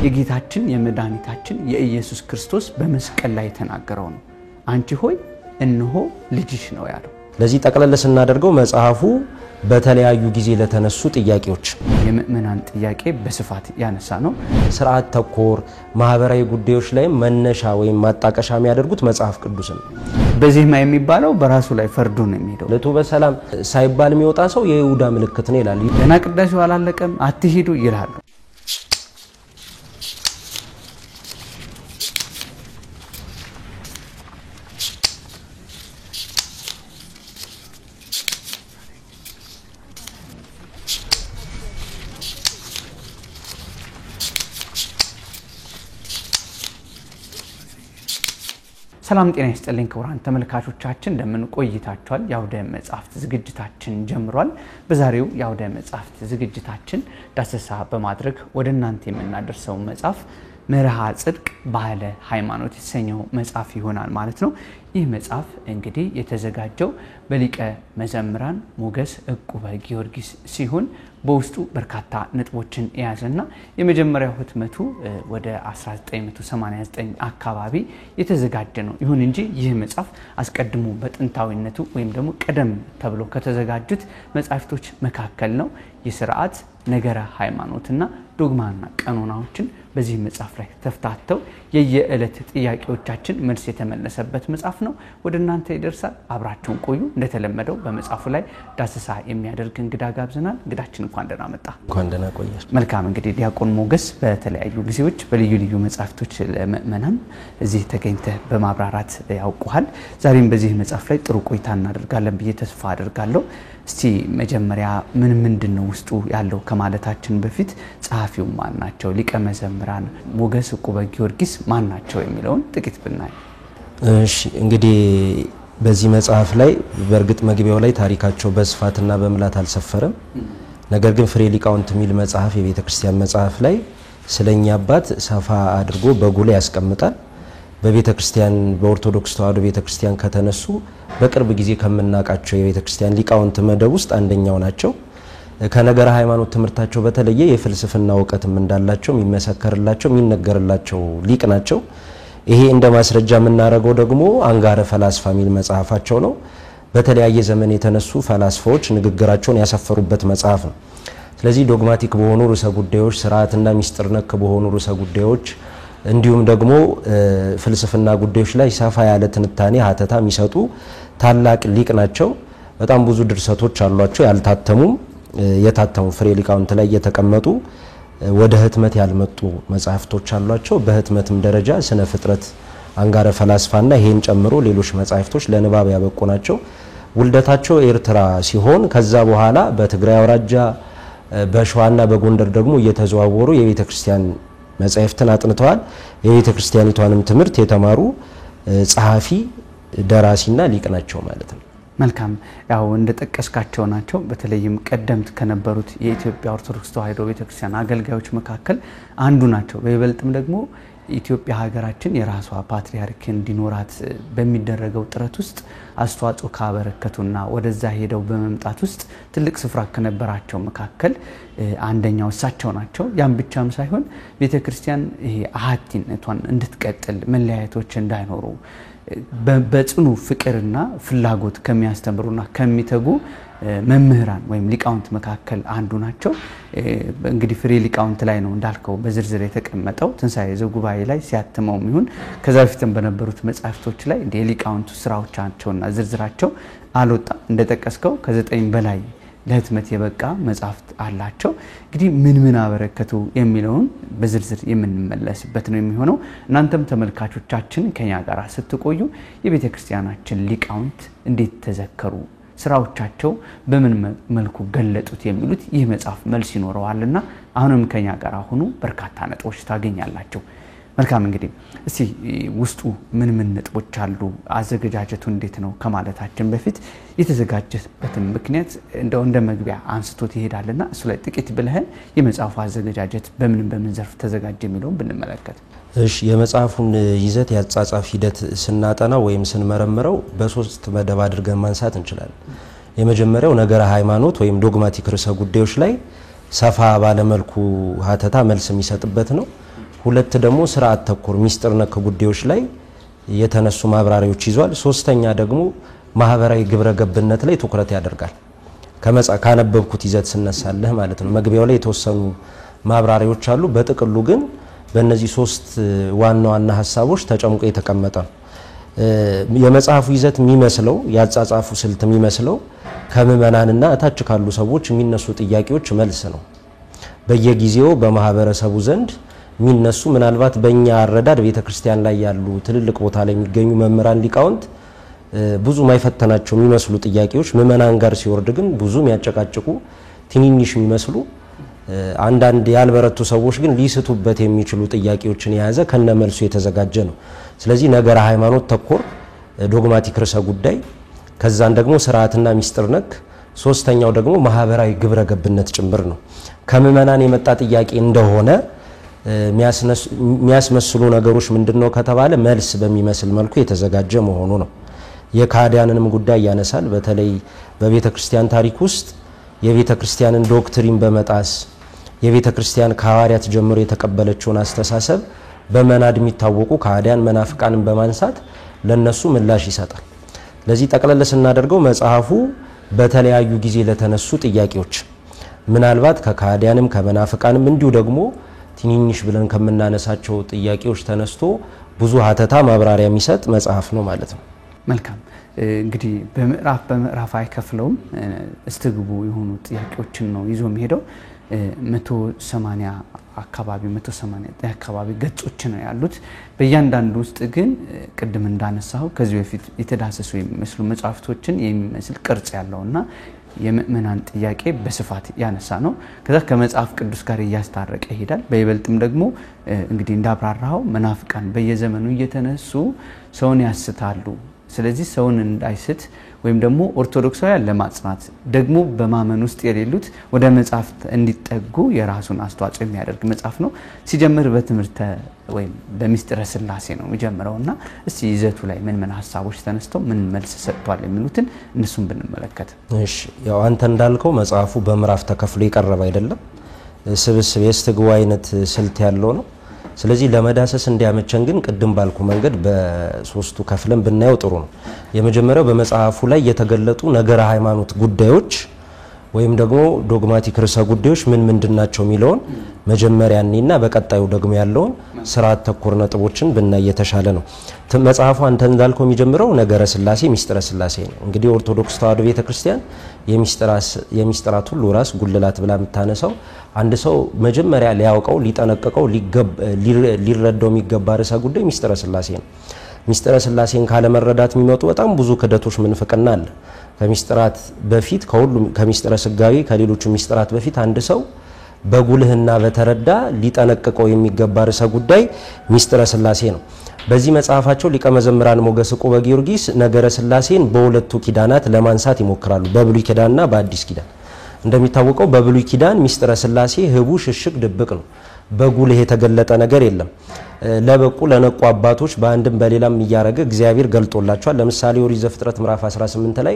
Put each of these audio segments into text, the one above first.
የጌታችን የመድኃኒታችን የኢየሱስ ክርስቶስ በመስቀል ላይ ተናገረው ነው አንቺ ሆይ እነሆ ልጅሽ ነው ያለው ለዚህ ጠቅለል ስናደርገው መጽሐፉ በተለያዩ ጊዜ ለተነሱ ጥያቄዎች የምእመናን ጥያቄ በስፋት ያነሳ ነው ስርዓት ተኮር ማህበራዊ ጉዳዮች ላይ መነሻ ወይም ማጣቀሻ የሚያደርጉት መጽሐፍ ቅዱስ ነው በዚህ ማይ የሚባለው በራሱ ላይ ፈርዶ ነው የሚሄደው ለቱ በሰላም ሳይባል የሚወጣ ሰው የይሁዳ ምልክት ነው ይላል ገና ቅዳሴው አላለቀም አትሄዱ ይላል ሰላም ጤና ይስጥልኝ ክቡራን ተመልካቾቻችን እንደምን ቆይታችኋል ያውደ መጽሐፍት ዝግጅታችን ጀምሯል በዛሬው ያውደ መጽሐፍት ዝግጅታችን ዳሰሳ በማድረግ ወደናንተ የምናደርሰው መጽሐፍ መርሃ ጽድቅ ባህለ ሃይማኖት የተሰኘው መጽሐፍ ይሆናል ማለት ነው ይህ መጽሐፍ እንግዲህ የተዘጋጀው በሊቀ መዘምራን ሞገስ ዕቁበ ጊዮርጊስ ሲሆን በውስጡ በርካታ ነጥቦችን የያዘና የመጀመሪያው ህትመቱ ወደ 1989 አካባቢ የተዘጋጀ ነው ይሁን እንጂ ይህ መጽሐፍ አስቀድሞ በጥንታዊነቱ ወይም ደግሞ ቀደም ተብሎ ከተዘጋጁት መጽሐፍቶች መካከል ነው የሥርዓት ነገረ ሃይማኖትና ዶግማና ቀኖናዎችን በዚህ መጽሐፍ ላይ ተፍታተው የየዕለት ጥያቄዎቻችን መልስ የተመለሰበት መጽሐፍ ነው ወደናንተ ይደርሳል አብራችሁን ቆዩ እንደተለመደው በመጽሐፉ ላይ ዳሰሳ የሚያደርግ እንግዳ ጋብዘናል እንግዳችን እንኳን ደህና መጣ እንኳን ደህና ቆያችሁ መልካም እንግዲህ ዲያቆን ሞገስ በተለያዩ ጊዜዎች በልዩ ልዩ መጽሐፍቶች ለምእመናን እዚህ ተገኝተ በማብራራት ያውቁሃል ዛሬም በዚህ መጽሐፍ ላይ ጥሩ ቆይታ እናደርጋለን ብዬ ተስፋ አደርጋለሁ እስቲ መጀመሪያ ምንድነው ውስጡ ያለው ከማለታችን በፊት ጸሐፊው ማን ናቸው ሊቀ መዘምራን ሞገስ ዕቁበ ጊዮርጊስ ማን ናቸው የሚለውን ጥቂት ብናይ እሺ እንግዲህ በዚህ መጽሐፍ ላይ በርግጥ መግቢያው ላይ ታሪካቸው በስፋትና በመላት አልሰፈረም ነገር ግን ፍሬ ሊቃውንት ሚል መጽሐፍ የቤተክርስቲያን መጽሐፍ ላይ ስለኛ አባት ሰፋ አድርጎ በጉል ያስቀምጣል በቤተክርስቲያን በኦርቶዶክስ ተዋሕዶ ቤተክርስቲያን ከተነሱ በቅርብ ጊዜ ከመናቃቸው የቤተክርስቲያን ሊቃውንት መደብ ውስጥ አንደኛው ናቸው ከነገረ ሃይማኖት ትምርታቸው በተለየ የፍልስፍና ዕውቀትም እንዳላቸው የሚመሰከርላቸው የሚነገርላቸው ሊቅ ናቸው ይሄ እንደ ማስረጃ የምናረጋው ደግሞ አንጋረ ፈላስፋ ሚል መጽሐፋቸው ነው በተለያየ ዘመን የተነሱ ፈላስፋዎች ንግግራቸውን ያሰፈሩበት መጽሐፍ ነው ስለዚህ ዶግማቲክ በሆኑ ርዕሰ ጉዳዮች ስርዓትና ሚስጥር ነክ በሆኑ ርዕሰ ጉዳዮች እንዲሁም ደግሞ ፍልስፍና ጉዳዮች ላይ ሰፋ ያለ ትንታኔ ሀተታ የሚሰጡ ታላቅ ሊቅ ናቸው በጣም ብዙ ድርሰቶች አሏቸው ያልታተሙም የታተሙ ፍሬ ሊቃውንት ላይ የተቀመጡ ወደ ህትመት ያልመጡ መጽሐፍቶች አሏቸው በህትመትም ደረጃ ስነ ፍጥረት አንጋረ ፈላስፋና ይሄን ጨምሮ ሌሎች መጽሐፍቶች ለንባብ ያበቁ ናቸው ውልደታቸው ኤርትራ ሲሆን ከዛ በኋላ በትግራይ አውራጃ በሸዋና በጎንደር ደግሞ እየተዘዋወሩ የቤተክርስቲያን መጽሐፍትን አጥንተዋል የቤተክርስቲያኒቷንም ትምህርት የተማሩ ጸሐፊ ደራሲና ሊቅ ናቸው ማለት ነው መልካም ያው እንደተጠቀስካቸው ናቸው በተለይም ቀደምት ከነበሩት የኢትዮጵያ ኦርቶዶክስ ተዋሕዶ ቤተክርስቲያን አገልጋዮች መካከል አንዱ ናቸው በይበልጥም ደግሞ ኢትዮጵያ ሀገራችን የራሷ ፓትሪያርክ እንዲኖራት በሚደረገው ጥረት ውስጥ አስተዋጽኦ ካበረከቱና ወደዛ ሄደው በመምጣት ውስጥ ትልቅ ስፍራ ከነበራቸው መካከል አንደኛው እሳቸው ናቸው ያን ብቻም ሳይሆን ቤተክርስቲያን ይሄ አሃቲነቷን እንድትቀጥል መለያየቶች እንዳይኖሩ በጽኑ ፍቅርና ፍላጎት ከሚያስተምሩና ከሚተጉ መምህራን ወይም ሊቃውንት መካከል አንዱ ናቸው እንግዲህ ፍሬ ሊቃውንት ላይ ነው እንዳልከው በዝርዝር የተቀመጠው ትንሳኤ ዘጉባኤ ላይ ሲያትመው ይሁን ከዛ በፊትም በነበሩት መጽሐፍቶች ላይ እንደ ሊቃውንቱ ስራዎቻቸውና ዝርዝራቸው አልወጣ እንደተጠቀስከው ከ9 በላይ ለህትመት የበቃ መጽሐፍት አላቸው እንግዲህ ምን አበረከቱ የሚለውን በዝርዝር የምንመለስበት ነው የሚሆነው እናንተም ተመልካቾቻችን ከኛ ጋር ስትቆዩ የቤተክርስቲያናችን ሊቃውንት እንዴት ተዘከሩ ስራዎቻቸው በምን መልኩ ገለጡት የሚሉት ይህ መጽሐፍ መልስ ይኖረዋልና አሁንም ከኛ ጋር ሆኑ በርካታ ነጥቦች ታገኛላችሁ መልካም እንግዲህ እስቲ ውስጡ ምን ነጥቦች አሉ አዘገጃጀቱ እንዴት ነው ከማለታችን በፊት የተዘጋጀበትን ምክንያት እንደ መግቢያ አንስቶት ይሄዳልና እሱ ላይ ጥቂት ብለህን የመጽሐፉ አዘገጃጀት በምን ዘርፍ ተዘጋጀ የሚለውን ብንመለከት እሺ የመጽሐፉን ይዘት ያጻጻፍ ሂደት ስናጠና ወይም ስንመረምረው በሶስት መደብ አድርገን ማንሳት እንችላለን የመጀመሪያው ነገረ ሃይማኖት ወይም ዶግማቲክ ርዕሰ ጉዳዮች ላይ ሰፋ ባለ መልኩ ሀተታ መልስ የሚሰጥበት ነው ሁለት ደግሞ ስርዓት ተኮር ሚስጥር ነክ ጉዳዮች ላይ የተነሱ ማብራሪያዎች ይዟል። ሶስተኛ ደግሞ ማህበራዊ ግብረ ገብነት ላይ ትኩረት ያደርጋል። ካነበብኩት ይዘት ስነሳለህ ማለት ነው። መግቢያው ላይ የተወሰኑ ማብራሪያዎች አሉ። በጥቅሉ ግን በእነዚህ ሶስት ዋና ዋና ሐሳቦች ተጨምቆ የተቀመጠ ነው። የመጽሐፉ ይዘት የሚመስለው ያጻጻፉ ስልት የሚመስለው ከምዕመናንና እታች ካሉ ሰዎች የሚነሱ ጥያቄዎች መልስ ነው። በየጊዜው በማህበረሰቡ ዘንድ የሚነሱ ምናልባት በእኛ አረዳድ ቤተክርስቲያን ላይ ያሉ ትልልቅ ቦታ ላይ የሚገኙ መምህራን ሊቃውንት ብዙ ማይፈተናቸው የሚመስሉ ጥያቄዎች ምዕመናን ጋር ሲወርድ ግን ብዙ የሚያጨቃጭቁ ትንንሽ የሚመስሉ አንዳንድ ያልበረቱ ሰዎች ግን ሊስቱበት የሚችሉ ጥያቄዎችን የያዘ ከነመልሱ የተዘጋጀ ነው። ስለዚህ ነገረ ሃይማኖት ተኮር ዶግማቲክ ርዕሰ ጉዳይ፣ ከዛን ደግሞ ስርዓትና ሚስጥር ነክ፣ ሶስተኛው ደግሞ ማህበራዊ ግብረ ገብነት ጭምር ነው። ከምዕመናን የመጣ ጥያቄ እንደሆነ የሚያስመስሉ ነገሮች ምንድነው ከተባለ መልስ በሚመስል መልኩ የተዘጋጀ መሆኑ ነው። የካህዲያንንም ጉዳይ ያነሳል። በተለይ በቤተክርስቲያን ታሪክ ውስጥ የቤተክርስቲያንን ዶክትሪን በመጣስ የቤተክርስቲያን ከሐዋርያት ጀምሮ የተቀበለችውን አስተሳሰብ በመናድ የሚታወቁ ካህዲያን መናፍቃንን በማንሳት ለነሱ ምላሽ ይሰጣል። ለዚህ ጠቅለል ስናደርገው መጽሐፉ በተለያዩ ጊዜ ለተነሱ ጥያቄዎች ምናልባት ከካህዲያንም ከመናፍቃንም እንዲሁ ደግሞ ትንንሽ ብለን ከምናነሳቸው ጥያቄዎች ተነስቶ ብዙ ሀተታ ማብራሪያ የሚሰጥ መጽሐፍ ነው ማለት ነው። መልካም እንግዲህ በምዕራፍ አይከፍለውም። እስትግቡ የሆኑ ጥያቄዎችን ነው ይዞ የሚሄደው። 180 አካባቢ ገጾች ነው ያሉት። በእያንዳንዱ ውስጥ ግን ቅድም እንዳነሳው ከዚህ በፊት የተዳሰሱ የሚመስሉ መጽሐፍቶችን የሚመስል ቅርጽ ያለውና የምእመናን ጥያቄ በስፋት ያነሳ ነው። ከዛ ከመጽሐፍ ቅዱስ ጋር እያስታረቀ ይሄዳል። በይበልጥም ደግሞ እንግዲህ እንዳብራራው መናፍቃን በየዘመኑ እየተነሱ ሰውን ያስታሉ። ስለዚህ ሰውን እንዳይስት ወይም ደግሞ ኦርቶዶክሳውያን ለማጽናት ደግሞ በማመን ውስጥ የሌሉት ወደ መጽሐፍ እንዲጠጉ የራሱን አስተዋጽኦ የሚያደርግ መጽሐፍ ነው። ሲጀምር በትምህርተ ወይም በሚስጥረ ሥላሴ ነው የሚጀምረውና እስቲ ይዘቱ ላይ ምን ሐሳቦች ተነስተው ምን መልስ ሰጥቷል የሚሉትን እነሱን ብንመለከት። እሺ ያው አንተ እንዳልከው መጽሐፉ በምዕራፍ ተከፍሎ ይቀርብ አይደለም። ስብስብ የስትግቡ አይነት ስልት ያለው ነው። ስለዚህ ለመዳሰስ እንዲያመቸን ግን ቅድም ባልኩ መንገድ በሶስቱ ከፍለን ብናየው ጥሩ ነው። የመጀመሪያው በመጽሐፉ ላይ የተገለጡ ነገረ ሃይማኖት ጉዳዮች ወይም ደግሞ ዶግማቲክ ርዕሰ ጉዳዮች ምንድናቸው የሚለውን መጀመሪያ እኔና በቀጣዩ ደግሞ ያለውን ስርዓት ተኮር ነጥቦችን ብናይ የተሻለ ነው። መጽሐፉ አንተ እንዳልከው የሚጀምረው ነገረ ሥላሴ ሚስጥረ ሥላሴ ነው። እንግዲህ ኦርቶዶክስ ተዋሕዶ ቤተክርስቲያን የሚስጥራት ሁሉ ራስ ጉልላት ብላ የምታነሳው አንድ ሰው መጀመሪያ ሊያውቀው ሊጠነቀቀው ሊረዳው የሚገባ ርዕሰ ጉዳይ ሚስጥረ ሥላሴ ነው። ሚስጥረ ሥላሴን ካለ መረዳት የሚመጡ በጣም ብዙ ክደቶች ምንፍቅና አለ። ከሚስጥራት በፊት ከሁሉም ከሚስጥረ ሥጋዌ ከሌሎች ሚስጥራት በፊት አንድ ሰው በጉልህና በተረዳ ሊጠነቀቀው የሚገባ ርዕሰ ጉዳይ ሚስጥረ ሥላሴ ነው። በዚህ መጽሐፋቸው ሊቀ መዘምራን ሞገስ ዕቁበ ጊዮርጊስ ነገረ ሥላሴን በሁለቱ ኪዳናት ለማንሳት ይሞክራሉ፣ በብሉይ ኪዳንና በአዲስ ኪዳን። እንደሚታወቀው በብሉይ ኪዳን ሚስጥረ ሥላሴ ህቡ ሽሽግ ድብቅ ነው። በጉልህ የተገለጠ ነገር የለም። ለበቁ ለነቁ አባቶች በአንድም በሌላም እያረገ እግዚአብሔር ገልጦላቸዋል። ለምሳሌ ኦሪት ዘፍጥረት ምዕራፍ 18 ላይ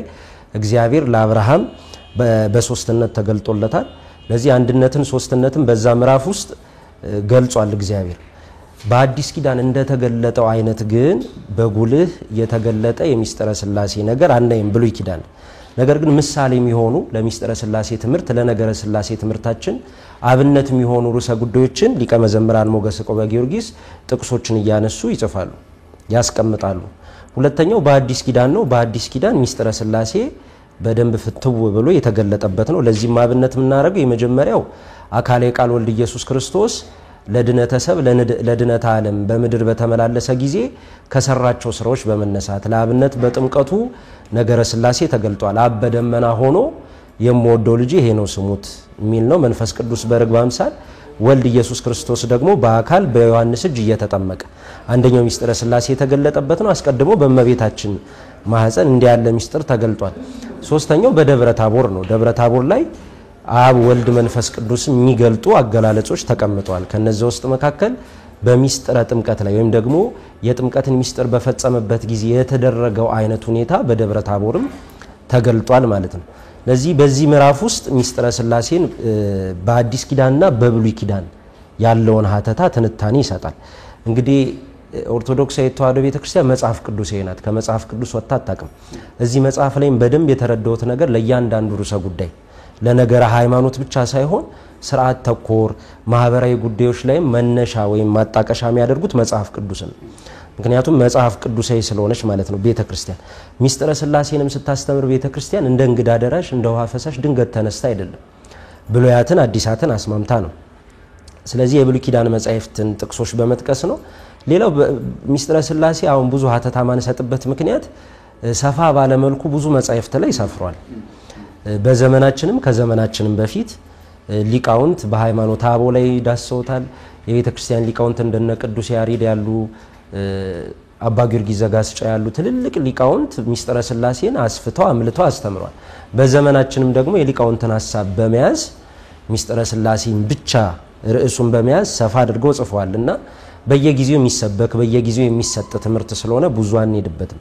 እግዚአብሔር ለአብርሃም በሶስትነት ተገልጦለታል። ለዚህ አንድነትን ሶስትነትን በዛ ምዕራፍ ውስጥ ገልጿል እግዚአብሔር። በአዲስ ኪዳን እንደተገለጠው አይነት ግን በጉልህ የተገለጠ የሚስጥረ ሥላሴ ነገር አናይም ብሉይ ኪዳን። ነገር ግን ምሳሌ የሚሆኑ ለሚስጥረ ሥላሴ ትምህርት ለነገረ ሥላሴ ትምህርታችን አብነት የሚሆኑ ርዕሰ ጉዳዮችን ሊቀ መዘምራን ሞገስ ዕቁበ ጊዮርጊስ ጥቅሶችን እያነሱ ይጽፋሉ፣ ያስቀምጣሉ። ሁለተኛው በአዲስ ኪዳን ነው። በአዲስ ኪዳን ሚስጥረ ሥላሴ በደንብ ፍትው ብሎ የተገለጠበት ነው። ለዚህም አብነት የምናደርገው የመጀመሪያው አካለ ቃል ወልድ ኢየሱስ ክርስቶስ ለድነተ ሰብ ለድነተ ዓለም በምድር በተመላለሰ ጊዜ ከሰራቸው ስራዎች በመነሳት ለአብነት በጥምቀቱ ነገረ ሥላሴ ተገልጧል። አብ በደመና ሆኖ የምወደው ልጅ ይሄ ነው ስሙት የሚል ነው። መንፈስ ቅዱስ በርግብ አምሳል፣ ወልድ ኢየሱስ ክርስቶስ ደግሞ በአካል በዮሐንስ እጅ እየተጠመቀ አንደኛው ሚስጥረ ሥላሴ የተገለጠበት ነው። አስቀድሞ በእመቤታችን ማህፀን እንዲህ ያለ ሚስጥር ተገልጧል። ሶስተኛው በደብረ ታቦር ነው። ደብረ ታቦር ላይ አብ ወልድ መንፈስ ቅዱስ የሚገልጡ አገላለጾች ተቀምጠዋል። ከነዚህ ውስጥ መካከል በሚስጥረ ጥምቀት ላይ ወይም ደግሞ የጥምቀትን ሚስጥር በፈጸመበት ጊዜ የተደረገው አይነት ሁኔታ በደብረ ታቦርም ተገልጧል ማለት ነው። ለዚህ በዚህ ምዕራፍ ውስጥ ሚስጥረ ሥላሴን በአዲስ ኪዳንና በብሉይ ኪዳን ያለውን ሀተታ ትንታኔ ይሰጣል። እንግዲህ ኦርቶዶክሳዊ ተዋሕዶ ቤተክርስቲያን መጽሐፍ ቅዱሳዊ ናት። ከመጽሐፍ ቅዱስ ወጣ አታውቅም። እዚህ መጽሐፍ ላይም በደንብ የተረዳሁት ነገር ለእያንዳንዱ ርዕሰ ጉዳይ ለነገረ ሃይማኖት ብቻ ሳይሆን ስርዓት ተኮር ማህበራዊ ጉዳዮች ላይ መነሻ ወይም ማጣቀሻ የሚያደርጉት መጽሐፍ ቅዱስን ምክንያቱም መጽሐፍ ቅዱሳዊ ስለሆነች ማለት ነው። ቤተክርስቲያን ሚስጥረ ሥላሴንም ስታስተምር ቤተክርስቲያን እንደ እንግዳ ደራሽ እንደ ውሃ ፈሳሽ ድንገት ተነስታ አይደለም፣ ብሉያትን አዲሳትን አስማምታ ነው። ስለዚህ የብሉይ ኪዳን መጻሕፍትን ጥቅሶች በመጥቀስ ነው። ሌላው ሚስጥረ ሥላሴ አሁን ብዙ ሀተታ ማንሰጥበት ምክንያት ሰፋ ባለ መልኩ ብዙ መጻሕፍት ላይ ሰፍሯል። በዘመናችንም ከዘመናችንም በፊት ሊቃውንት በሃይማኖት አበው ላይ ዳሰውታል። የቤተክርስቲያን ሊቃውንት እንደነ ቅዱስ ያሬድ ያሉ አባ ጊዮርጊስ ዘጋስጫ ያሉ ትልልቅ ሊቃውንት ሚስጥረ ሥላሴን አስፍተው አምልተው አስተምሯል። በዘመናችንም ደግሞ የሊቃውንትን ሐሳብ በመያዝ ሚስጥረ ሥላሴን ብቻ ርዕሱን በመያዝ ሰፋ አድርገው ጽፈዋልና በየጊዜው የሚሰበክ በየጊዜው የሚሰጥ ትምህርት ስለሆነ ብዙ አንሄድበትም።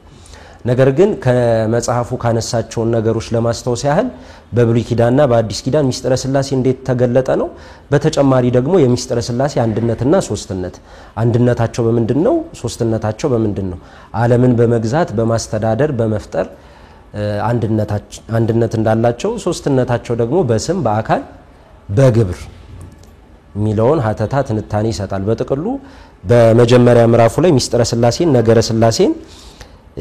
ነገር ግን ከመጽሐፉ ካነሳቸው ነገሮች ለማስተዋወስ ያህል በብሉይ ኪዳንና በአዲስ ኪዳን ሚስጥረ ሥላሴ እንዴት ተገለጠ ነው። በተጨማሪ ደግሞ የሚስጥረ ሥላሴ አንድነትና ሶስትነት አንድነታቸው በምንድነው? ሶስትነታቸው በምንድነው? ዓለምን በመግዛት በማስተዳደር በመፍጠር አንድነት እንዳላቸው ሶስትነታቸው ደግሞ በስም በአካል በግብር ሚለውን ሀተታ ትንታኔ ይሰጣል። በጥቅሉ በመጀመሪያ ምዕራፉ ላይ ሚስጥረ ሥላሴን ነገረ ሥላሴን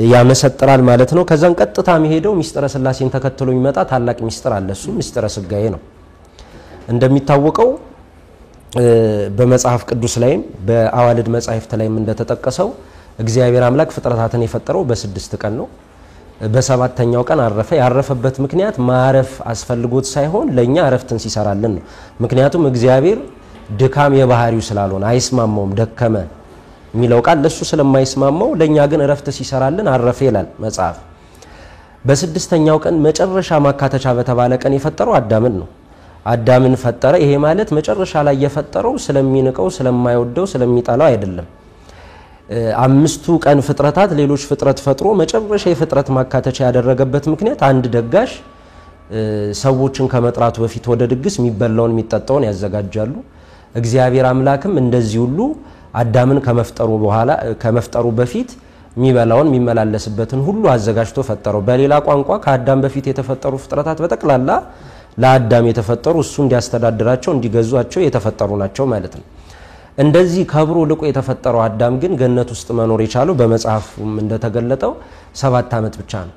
ያመሰጥራል ማለት ነው። ከዛን ቀጥታ የሚሄደው ሚስጥረ ሥላሴን ተከትሎ የሚመጣ ታላቅ ሚስጥር አለ። እሱ ሚስጥረ ሥጋዌ ነው። እንደሚታወቀው በመጽሐፍ ቅዱስ ላይም በአዋልድ መጻሕፍት ላይም እንደተጠቀሰው እግዚአብሔር አምላክ ፍጥረታትን የፈጠረው በ6 ቀን ነው። በሰባተኛው ቀን አረፈ። ያረፈበት ምክንያት ማረፍ አስፈልጎት ሳይሆን ለኛ አረፍትን ሲሰራልን ነው። ምክንያቱም እግዚአብሔር ድካም የባህሪው ስላልሆነ አይስማማውም። ደከመ ሚለው ቃል ለሱ ስለማይስማማው ለኛ ግን እረፍት ሲሰራልን አረፈ ይላል መጽሐፍ። በስድስተኛው ቀን መጨረሻ ማካተቻ በተባለ ቀን የፈጠረው አዳምን ነው። አዳምን ፈጠረ። ይሄ ማለት መጨረሻ ላይ የፈጠረው ስለሚንቀው ስለማይወደው ስለሚጠላው አይደለም። አምስቱ ቀን ፍጥረታት ሌሎች ፍጥረት ፈጥሮ መጨረሻ የፍጥረት ማካተቻ ያደረገበት ምክንያት አንድ ደጋሽ ሰዎችን ከመጥራቱ በፊት ወደ ድግስ የሚበላውን የሚጠጣውን ያዘጋጃሉ። እግዚአብሔር አምላክም እንደዚህ ሁሉ አዳምን ከመፍጠሩ በፊት የሚበላውን የሚመላለስበትን ሁሉ አዘጋጅቶ ፈጠረው። በሌላ ቋንቋ ከአዳም በፊት የተፈጠሩ ፍጥረታት በጠቅላላ ለአዳም የተፈጠሩ እሱ እንዲያስተዳድራቸው እንዲገዟቸው የተፈጠሩ ናቸው ማለት ነው። እንደዚህ ከብሮ ልቆ የተፈጠረው አዳም ግን ገነት ውስጥ መኖር የቻለው በመጽሐፉም እንደተገለጠው 7 ዓመት ብቻ ነው።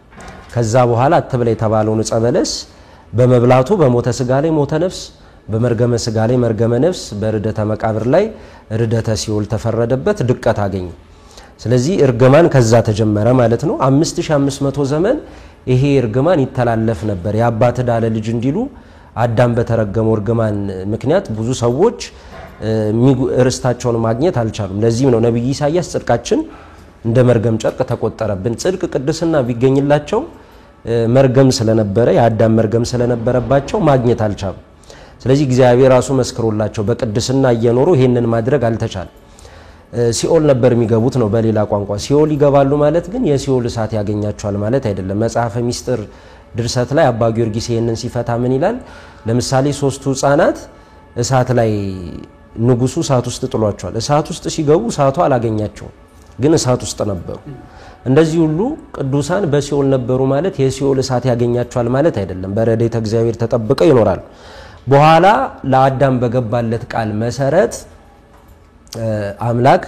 ከዛ በኋላ አትብላ የተባለውን ዕፀ በለስ በመብላቱ በሞተ ስጋ ላይ ሞተ ነፍስ፣ በመርገመ ስጋ ላይ መርገመ ነፍስ፣ በርደተ መቃብር ላይ ርደተ ሲኦል ተፈረደበት፣ ድቀት አገኘ። ስለዚህ እርግማን ከዛ ተጀመረ ማለት ነው። 5500 ዘመን ይሄ እርግማን ይተላለፍ ነበር። የአባት ዳለ ልጅ እንዲሉ አዳም በተረገመው እርግማን ምክንያት ብዙ ሰዎች ርስታቸውን ማግኘት አልቻሉም። ለዚህም ነው ነብይ ኢሳይያስ ጽድቃችን እንደ መርገም ጨርቅ ተቆጠረብን፣ ጽድቅ ቅድስና ቢገኝላቸው መርገም ስለነበረ የአዳም መርገም ስለነበረባቸው ማግኘት አልቻሉም። ስለዚህ እግዚአብሔር ራሱ መስክሮላቸው በቅድስና እየኖሩ ይሄንን ማድረግ አልተቻለም። ሲኦል ነበር የሚገቡት ነው በሌላ ቋንቋ። ሲኦል ይገባሉ ማለት ግን የሲኦል እሳት ያገኛቸዋል ማለት አይደለም። መጽሐፈ ሚስጥር ድርሰት ላይ አባ ጊዮርጊስ ይሄንን ሲፈታ ምን ይላል? ለምሳሌ 3ቱ ሕፃናት እሳት ላይ ንጉሱ እሳት ውስጥ ጥሏቸዋል። እሳት ውስጥ ሲገቡ እሳቱ አላገኛቸውም፣ ግን እሳት ውስጥ ነበሩ። እንደዚህ ሁሉ ቅዱሳን በሲኦል ነበሩ ማለት የሲኦል እሳት ያገኛቸዋል ማለት አይደለም። በረድኤተ እግዚአብሔር ተጠብቀው ይኖራሉ። በኋላ ለአዳም በገባለት ቃል መሰረት አምላክ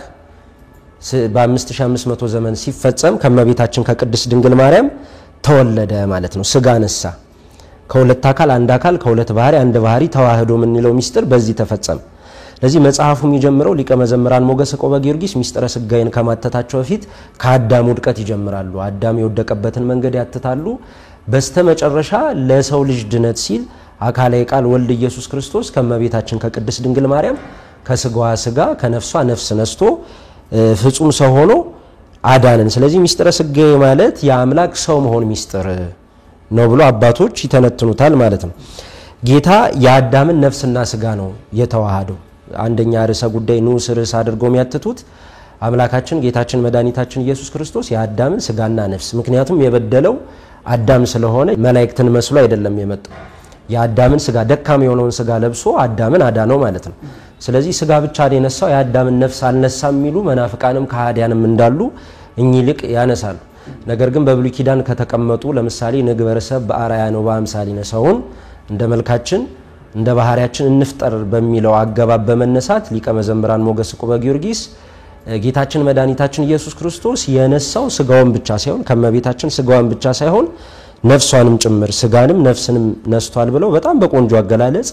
በ5500 ዘመን ሲፈጸም ከመቤታችን ከቅድስት ድንግል ማርያም ተወለደ ማለት ነው። ስጋ ነሳ። ከሁለት አካል አንድ አካል ከሁለት ባህሪ አንድ ባህሪ ተዋህዶ ምንለው ሚስጥር በዚህ ተፈጸመ። ለዚህ መጽሐፉ የሚጀምረው ሊቀ መዘምራን ሞገስ ቆበ ጊዮርጊስ ሚስጥረ ሥጋዌን ከማተታቸው በፊት ከአዳም ውድቀት ይጀምራሉ። አዳም የወደቀበትን መንገድ ያትታሉ። በስተመጨረሻ ለሰው ልጅ ድነት ሲል አካላዊ ቃል ወልድ ኢየሱስ ክርስቶስ ከመቤታችን ከቅድስት ድንግል ማርያም ከስጋዋ ስጋ ከነፍሷ ነፍስ ነስቶ ፍጹም ሰው ሆኖ አዳነን። ስለዚህ ሚስጥረ ሥጋዌ ማለት የአምላክ ሰው መሆን ሚስጥር ነው ብሎ አባቶች ይተነትኑታል ማለት ነው። ጌታ የአዳምን ነፍስና ስጋ ነው የተዋሃደው። አንደኛ ርዕሰ ጉዳይ ንዑስ ርዕስ አድርገው የሚያትቱት አምላካችን ጌታችን መድኃኒታችን ኢየሱስ ክርስቶስ የአዳምን ስጋና ነፍስ፣ ምክንያቱም የበደለው አዳም ስለሆነ መላእክትን መስሎ አይደለም የመጣው። የአዳምን ስጋ ደካማ የሆነውን ስጋ ለብሶ አዳምን አዳነው ማለት ነው። ስለዚህ ስጋ ብቻ የነሳው የአዳምን ነፍስ አልነሳም የሚሉ መናፍቃንም ከሃዲያንም እንዳሉ እኚህ ሊቅ ያነሳሉ። ነገር ግን በብሉይ ኪዳን ከተቀመጡ ለምሳሌ ንግበረ ሰብእ በአርአያነ ወበአምሳሊነ ሰውን እንደ መልካችን እንደ ባህሪያችን እንፍጠር በሚለው አገባብ በመነሳት ሊቀ መዘምራን ሞገስ ዕቁበ ጊዮርጊስ ጌታችን መድኃኒታችን ኢየሱስ ክርስቶስ የነሳው ስጋውን ብቻ ሳይሆን ከመቤታችን ስጋውን ብቻ ሳይሆን ነፍሷንም ጭምር ስጋንም ነፍስንም ነስቷል ብለው በጣም በቆንጆ አገላለጽ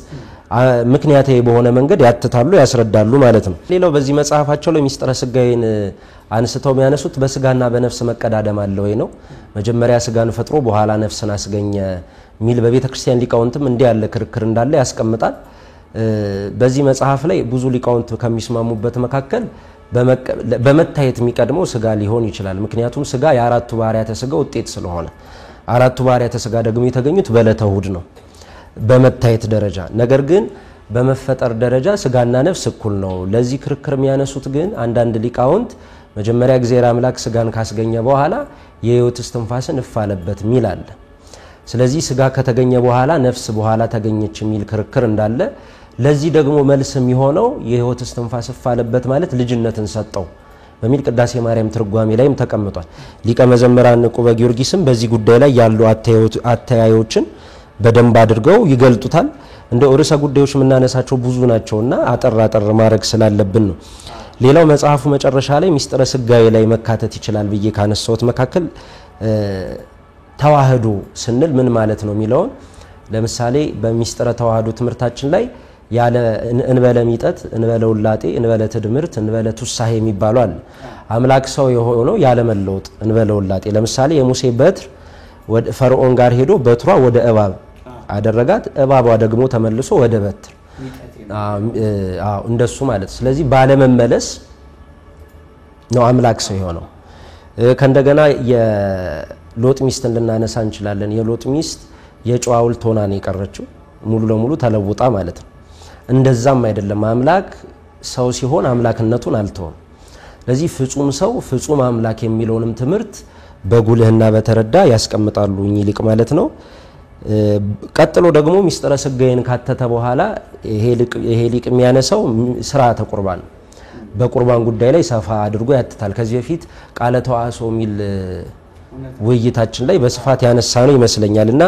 ምክንያታዊ በሆነ መንገድ ያትታሉ ያስረዳሉ ማለት ነው። ሌላው በዚህ መጽሐፋቸው ላይ ሚስጥረ ስጋዬን አንስተው የሚያነሱት በስጋና በነፍስ መቀዳደም አለ ወይ ነው። መጀመሪያ ስጋን ፈጥሮ በኋላ ነፍስን አስገኘ ሚል በቤተ ክርስቲያን ሊቃውንትም እንዲህ ያለ ክርክር እንዳለ ያስቀምጣል። በዚህ መጽሐፍ ላይ ብዙ ሊቃውንት ከሚስማሙበት መካከል በመታየት የሚቀድመው ስጋ ሊሆን ይችላል። ምክንያቱም ስጋ የአራቱ ባህሪያተ ስጋ ውጤት ስለሆነ አራቱ ባህሪያተ ስጋ ደግሞ የተገኙት በዕለተ እሁድ ነው በመታየት ደረጃ። ነገር ግን በመፈጠር ደረጃ ስጋና ነፍስ እኩል ነው። ለዚህ ክርክር የሚያነሱት ግን አንዳንድ ሊቃውንት መጀመሪያ እግዚአብሔር አምላክ ስጋን ካስገኘ በኋላ የሕይወት እስትንፋስን እፋለበት ሚል አለ። ስለዚህ ስጋ ከተገኘ በኋላ ነፍስ በኋላ ተገኘች የሚል ክርክር እንዳለ፣ ለዚህ ደግሞ መልስ የሚሆነው የሕይወት እስትንፋስ እፋለበት ማለት ልጅነትን ሰጠው በሚል ቅዳሴ ማርያም ትርጓሜ ላይም ተቀምጧል። ሊቀ መዘምራን ዕቁበ ጊዮርጊስም በዚህ ጉዳይ ላይ ያሉ አተያዮችን በደንብ አድርገው ይገልጡታል። እንደ ርዕሰ ጉዳዮች የምናነሳቸው ብዙ ናቸውና አጠር ማድረግ ስላለብን ነው። ሌላው መጽሐፉ መጨረሻ ላይ ሚስጥረ ስጋዌ ላይ መካተት ይችላል ብዬ ካነሳሁት መካከል ተዋህዶ ስንል ምን ማለት ነው የሚለውን ለምሳሌ በሚስጥረ ተዋህዶ ትምህርታችን ላይ ያለ እንበለ ሚጠት እንበለ ውላጤ እንበለ ትድምርት እንበለ ቱሳሄ የሚባሉ አለ። አምላክ ሰው የሆነው ያለ መለወጥ እንበለ ውላጤ። ለምሳሌ የሙሴ በትር ወደ ፈርዖን ጋር ሄዶ በትሯ ወደ እባብ አደረጋት፣ እባቧ ደግሞ ተመልሶ ወደ በትር እንደሱ ማለት። ስለዚህ ባለ መመለስ ነው አምላክ ሰው የሆነው። ከእንደገና የሎጥ ሚስትን ልናነሳ እንችላለን። የሎጥ ሚስት የጨው ሐውልት ሆና ነው የቀረችው ሙሉ ለሙሉ ተለውጣ ማለት ነው። እንደዛም አይደለም አምላክ ሰው ሲሆን አምላክነቱን አልተወም። ስለዚህ ፍጹም ሰው ፍጹም አምላክ የሚለውንም ትምህርት በጉልህና በተረዳ ያስቀምጣሉ እኚህ ሊቅ ማለት ነው። ቀጥሎ ደግሞ ሚስጥረ ስጋዬን ካተተ በኋላ ይሄ ሊቅ የሚያነሳው ስርዓተ ቁርባን በቁርባን ጉዳይ ላይ ሰፋ አድርጎ ያትታል። ከዚህ በፊት ቃለ ተዋሶ ሚል ውይይታችን ላይ በስፋት ያነሳ ነው ይመስለኛልና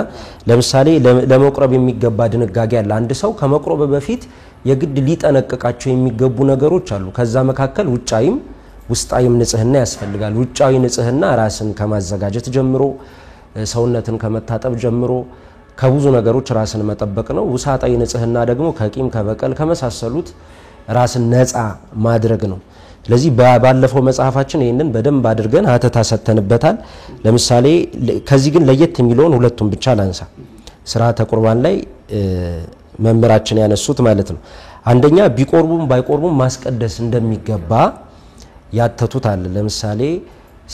ለምሳሌ ለመቁረብ የሚገባ ድንጋጌ አለ። አንድ ሰው ከመቁረብ በፊት የግድ ሊጠነቀቃቸው የሚገቡ ነገሮች አሉ። ከዛ መካከል ውጫይም ውስጣይም ንጽህና ያስፈልጋል። ውጫዊ ንጽህና ራስን ከማዘጋጀት ጀምሮ ሰውነትን ከመታጠብ ጀምሮ ከብዙ ነገሮች ራስን መጠበቅ ነው። ውሳጣዊ ንጽህና ደግሞ ከቂም ከበቀል ከመሳሰሉት ራስን ነፃ ማድረግ ነው። ስለዚህ ባለፈው መጽሐፋችን ይሄንን በደንብ አድርገን ሀተታ ሰተንበታል። ለምሳሌ ከዚህ ግን ለየት የሚለውን ሁለቱን ብቻ ላንሳ። ስርዓተ ቁርባን ላይ መምህራችን ያነሱት ማለት ነው። አንደኛ ቢቆርቡም ባይቆርቡም ማስቀደስ እንደሚገባ ያተቱት አለ። ለምሳሌ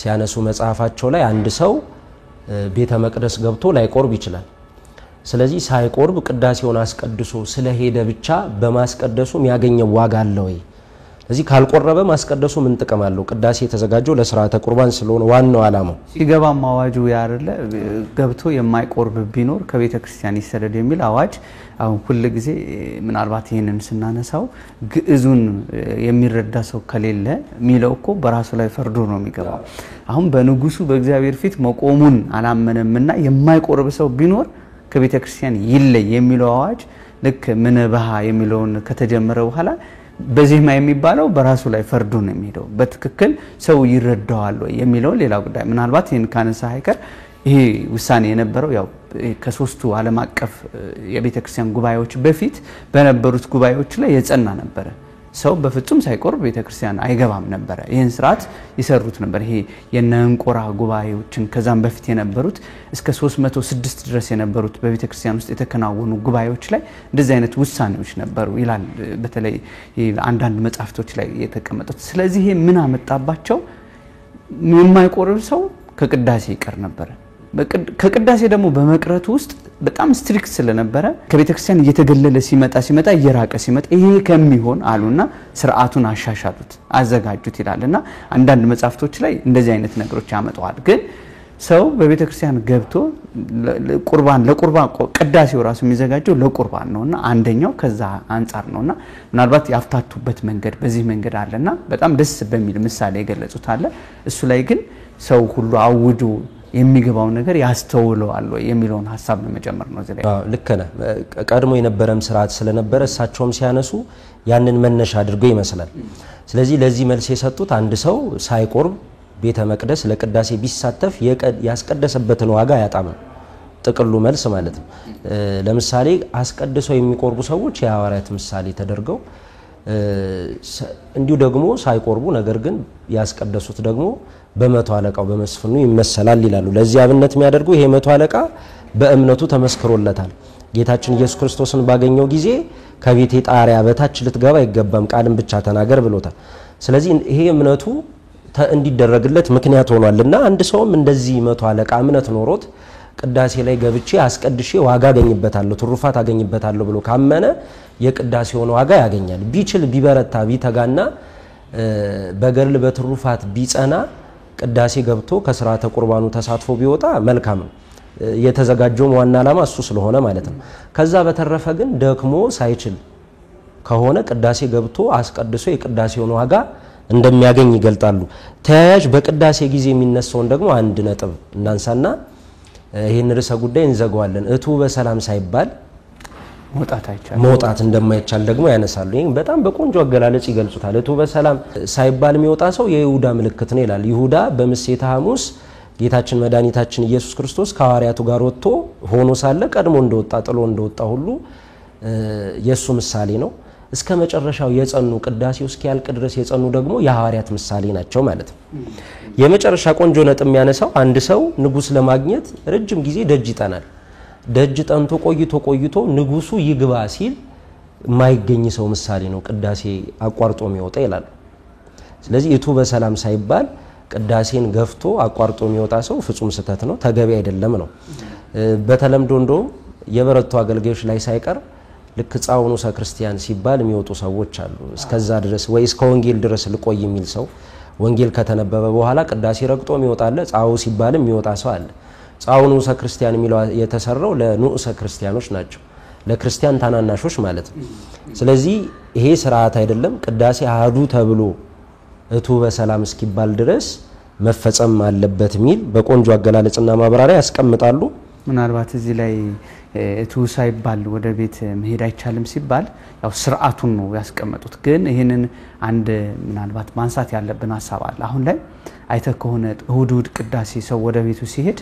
ሲያነሱ መጽሐፋቸው ላይ አንድ ሰው ቤተ መቅደስ ገብቶ ላይቆርብ ይችላል። ስለዚህ ሳይቆርብ ቅዳሴውን አስቀድሶ ስለሄደ ብቻ በማስቀደሱ የሚያገኘው ዋጋ አለ ወይ? ስለዚህ ካልቆረበ ማስቀደሱ ምን ጥቅም አለው? ቅዳሴ የተዘጋጀው ለስርዓተ ቁርባን ስለሆነ ዋናው ዓላማው ሲገባም አዋጁ ያረለ ገብቶ የማይቆርብ ቢኖር ከቤተ ክርስቲያን ይሰደድ የሚል አዋጅ አሁን ሁሉ ጊዜ ምናልባት ይሄንን ስናነሳው ግዕዙን የሚረዳ ሰው ከሌለ ሚለው እኮ በራሱ ላይ ፈርዶ ነው የሚገባው። አሁን በንጉሱ በእግዚአብሔር ፊት መቆሙን አላመነምና የማይቆርብ ሰው ቢኖር ከቤተ ክርስቲያን ይለይ የሚለው አዋጅ ልክ ምንባህ የሚለውን ከተጀመረ በኋላ በዚህማ የሚባለው በራሱ ላይ ፈርዶ ነው የሚሄደው። በትክክል ሰው ይረዳዋል ወይ የሚለው ሌላ ጉዳይ። ምናልባት ይሄን ካነሳ አይቀር ይሄ ውሳኔ የነበረው ያው ከሶስቱ ዓለም አቀፍ የቤተ ክርስቲያን ጉባኤዎች በፊት በነበሩት ጉባኤዎች ላይ የጸና ነበር። ሰው በፍጹም ሳይቆርብ ቤተ ክርስቲያን አይገባም ነበር። ይሄን ስርዓት ይሰሩት ነበር። ይሄ የነንቆራ ጉባኤዎችን ከዛም በፊት የነበሩት እስከ 306 ድረስ የነበሩት በቤተ ክርስቲያን ውስጥ የተከናወኑ ጉባኤዎች ላይ እንደዚህ አይነት ውሳኔዎች ነበሩ ይላል በተለይ አንዳንድ መጻሕፍቶች ላይ የተቀመጡት። ስለዚህ ይሄ ምን አመጣባቸው? የማይቆርብ ሰው ከቅዳሴ ይቀር ነበር። ከቅዳሴ ደግሞ በመቅረቱ ውስጥ በጣም ስትሪክት ስለነበረ ከቤተ ክርስቲያን እየተገለለ ሲመጣ እየራቀ ሲመጣ ይሄ ከሚሆን አሉና ስርዓቱን አሻሻሉት አዘጋጁት ይላልና አንዳንድ መጻሕፍቶች ላይ እንደዚህ አይነት ነገሮች ያመጣዋል። ግን ሰው በቤተክርስቲያን ገብቶ ለቁርባን ቅዳሴው ራሱ የሚዘጋጀው ለቁርባን ነውና አንደኛው ከዛ አንፃር ነውና ምናልባት ያፍታቱበት መንገድ በዚህ መንገድ አለና በጣም ደስ በሚል ምሳሌ የገለጹት አለ። እሱ ላይ ግን ሰው ሁሉ አውጆ የሚገባው ነገር ያስተውለዋል ወይ የሚለውን ሐሳብ ለመጨመር ነው እዚህ ላይ። ልክ ነህ። ቀድሞ የነበረም ስርዓት ስለነበረ እሳቸውም ሲያነሱ ያንን መነሻ አድርገው ይመስላል። ስለዚህ ለዚህ መልስ የሰጡት አንድ ሰው ሳይቆርብ ቤተ መቅደስ ለቅዳሴ ቢሳተፍ ያስቀደሰበትን ዋጋ ያጣም ጥቅሉ መልስ ማለት ነው። ለምሳሌ አስቀድሰው የሚቆርቡ ሰዎች የሐዋርያት ምሳሌ ተደርገው እንዲሁ ደግሞ ሳይቆርቡ ነገር ግን ያስቀደሱት ደግሞ በመቶ አለቃው በመስፍኑ ይመሰላል ይላሉ። ለዚህ አብነት የሚያደርጉ ይሄ መቶ አለቃ በእምነቱ ተመስክሮለታል። ጌታችን ኢየሱስ ክርስቶስን ባገኘው ጊዜ ከቤቴ ጣሪያ በታች ልትገባ አይገባም ቃልን ብቻ ተናገር ብሎታል። ስለዚህ ይሄ እምነቱ እንዲደረግለት ምክንያት ሆኗልና አንድ ሰውም እንደዚህ መቶ አለቃ እምነት ኖሮት ቅዳሴ ላይ ገብቼ አስቀድሼ ዋጋ አገኝበታለሁ ትሩፋት አገኝበታለሁ ብሎ ካመነ የቅዳሴውን ዋጋ ያገኛል። ቢችል ቢበረታ ቢተጋና በገድል በትሩፋት ቢጸና ቅዳሴ ገብቶ ከሥርዓተ ቁርባኑ ተሳትፎ ቢወጣ መልካም ነው። የተዘጋጀው ዋና ዓላማ እሱ ስለሆነ ማለት ነው። ከዛ በተረፈ ግን ደክሞ ሳይችል ከሆነ ቅዳሴ ገብቶ አስቀድሶ የቅዳሴውን ዋጋ እንደሚያገኝ ይገልጣሉ። ተያያዥ በቅዳሴ ጊዜ የሚነሳውን ደግሞ አንድ ነጥብ እናንሳና ይሄን ርዕሰ ጉዳይ እንዘጋዋለን። እቱ በሰላም ሳይባል መውጣት እንደማይቻል ደግሞ ያነሳሉ። ይሄን በጣም በቆንጆ አገላለጽ ይገልጹታል። እቱ በሰላም ሳይባል የሚወጣ ሰው የይሁዳ ምልክት ነው ይላል። ይሁዳ በምሴተ ሐሙስ ጌታችን መድኃኒታችን ኢየሱስ ክርስቶስ ከሐዋርያቱ ጋር ወጥቶ ሆኖ ሳለ ቀድሞ እንደወጣ ጥሎ እንደወጣ ሁሉ የሱ ምሳሌ ነው። እስከ መጨረሻው የጸኑ ቅዳሴው እስኪያልቅ ድረስ የጸኑ ደግሞ የሐዋርያት ምሳሌ ናቸው ማለት ነው። የመጨረሻ ቆንጆ ነጥብ የሚያነሳው አንድ ሰው ንጉስ ለማግኘት ረጅም ጊዜ ደጅ ይጠናል። ደጅ ጠንቶ ቆይቶ ንጉሱ ይግባ ሲል ማይገኝ ሰው ምሳሌ ነው ቅዳሴ አቋርጦ የሚወጣ ይላል። ስለዚህ እቱ በሰላም ሳይባል ቅዳሴን ገፍቶ አቋርጦ የሚወጣ ሰው ፍጹም ስህተት ነው፣ ተገቢ አይደለም ነው። በተለምዶ እንደውም የበረቱ አገልጋዮች ላይ ሳይቀር ልክ ጻውኑ ክርስቲያን ሲባል የሚወጡ ሰዎች አሉ። እስከዛ ድረስ ወይ እስከ ወንጌል ድረስ ልቆይ የሚል ሰው ወንጌል ከተነበበ በኋላ ቅዳሴ ረግጦ የሚወጣለ ጻው ሲባልም የሚወጣ ሰው አለ። ጻውኑ ክርስቲያን የሚለው የተሰራው ለንዑሰ ክርስቲያኖች ናቸው፣ ለክርስቲያን ታናናሾች ማለት ነው። ስለዚህ ይሄ ስርዓት አይደለም። ቅዳሴ አሐዱ ተብሎ እቱ በሰላም እስኪባል ድረስ መፈጸም አለበት የሚል በቆንጆ አገላለጽና ማብራሪያ ያስቀምጣሉ። ምናልባት እዚህ ላይ እቱ ሳይባል ወደ ቤት መሄድ አይቻልም ሲባል ያው ስርዓቱን ነው ያስቀመጡት። ግን ይሄንን አንድ ምናልባት ማንሳት ያለብን ሐሳብ አለ። አሁን ላይ አይተ ከሆነ እሁድ ቅዳሴ ሰው ወደ ቤቱ ሲሄድ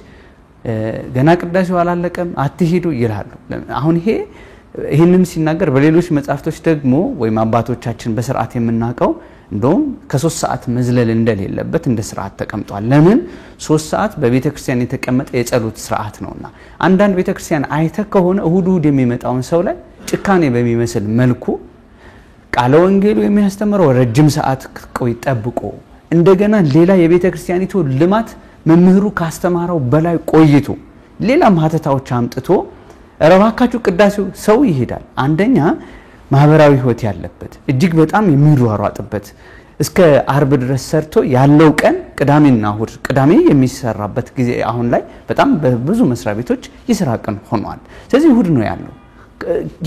ገና ቅዳሴው አላለቀም አትሄዱ ይላሉ። አሁን ይሄንን ሲናገር በሌሎች መጻፍቶች ደግሞ ወይም አባቶቻችን በስርዓት የምናቀው እንደውም ከ3 ሰዓት መዝለል እንደሌለበት እንደ ስርዓት ተቀምጧል። ለምን 3 ሰዓት በቤተክርስቲያን የተቀመጠ የጸሎት ስርዓት ነውና አንዳንድ ቤተክርስቲያን አይተ ከሆነ እሁድ የሚመጣውን ሰው ላይ ጭካኔ በሚመስል መልኩ ቃለ ወንጌሉ የሚያስተምረው ረጅም ሰዓት ቆይ ጠብቆ እንደገና ሌላ የቤተክርስቲያኒቱ ልማት መምህሩ ካስተማረው በላይ ቆይቶ ሌላ ማህተታዎች አምጥቶ ረባካቹ ቅዳሴው ሰው ይሄዳል። አንደኛ ማህበራዊ ህይወት ያለበት እጅግ በጣም የሚሯሯጥበት እስከ አርብ ድረስ ሰርቶ ያለው ቀን ቅዳሜና እሁድ ቅዳሜ የሚሰራበት ጊዜ አሁን ላይ በጣም በብዙ መስሪያ ቤቶች የሥራ ቀን ሆኗል። ስለዚህ እሁድ ነው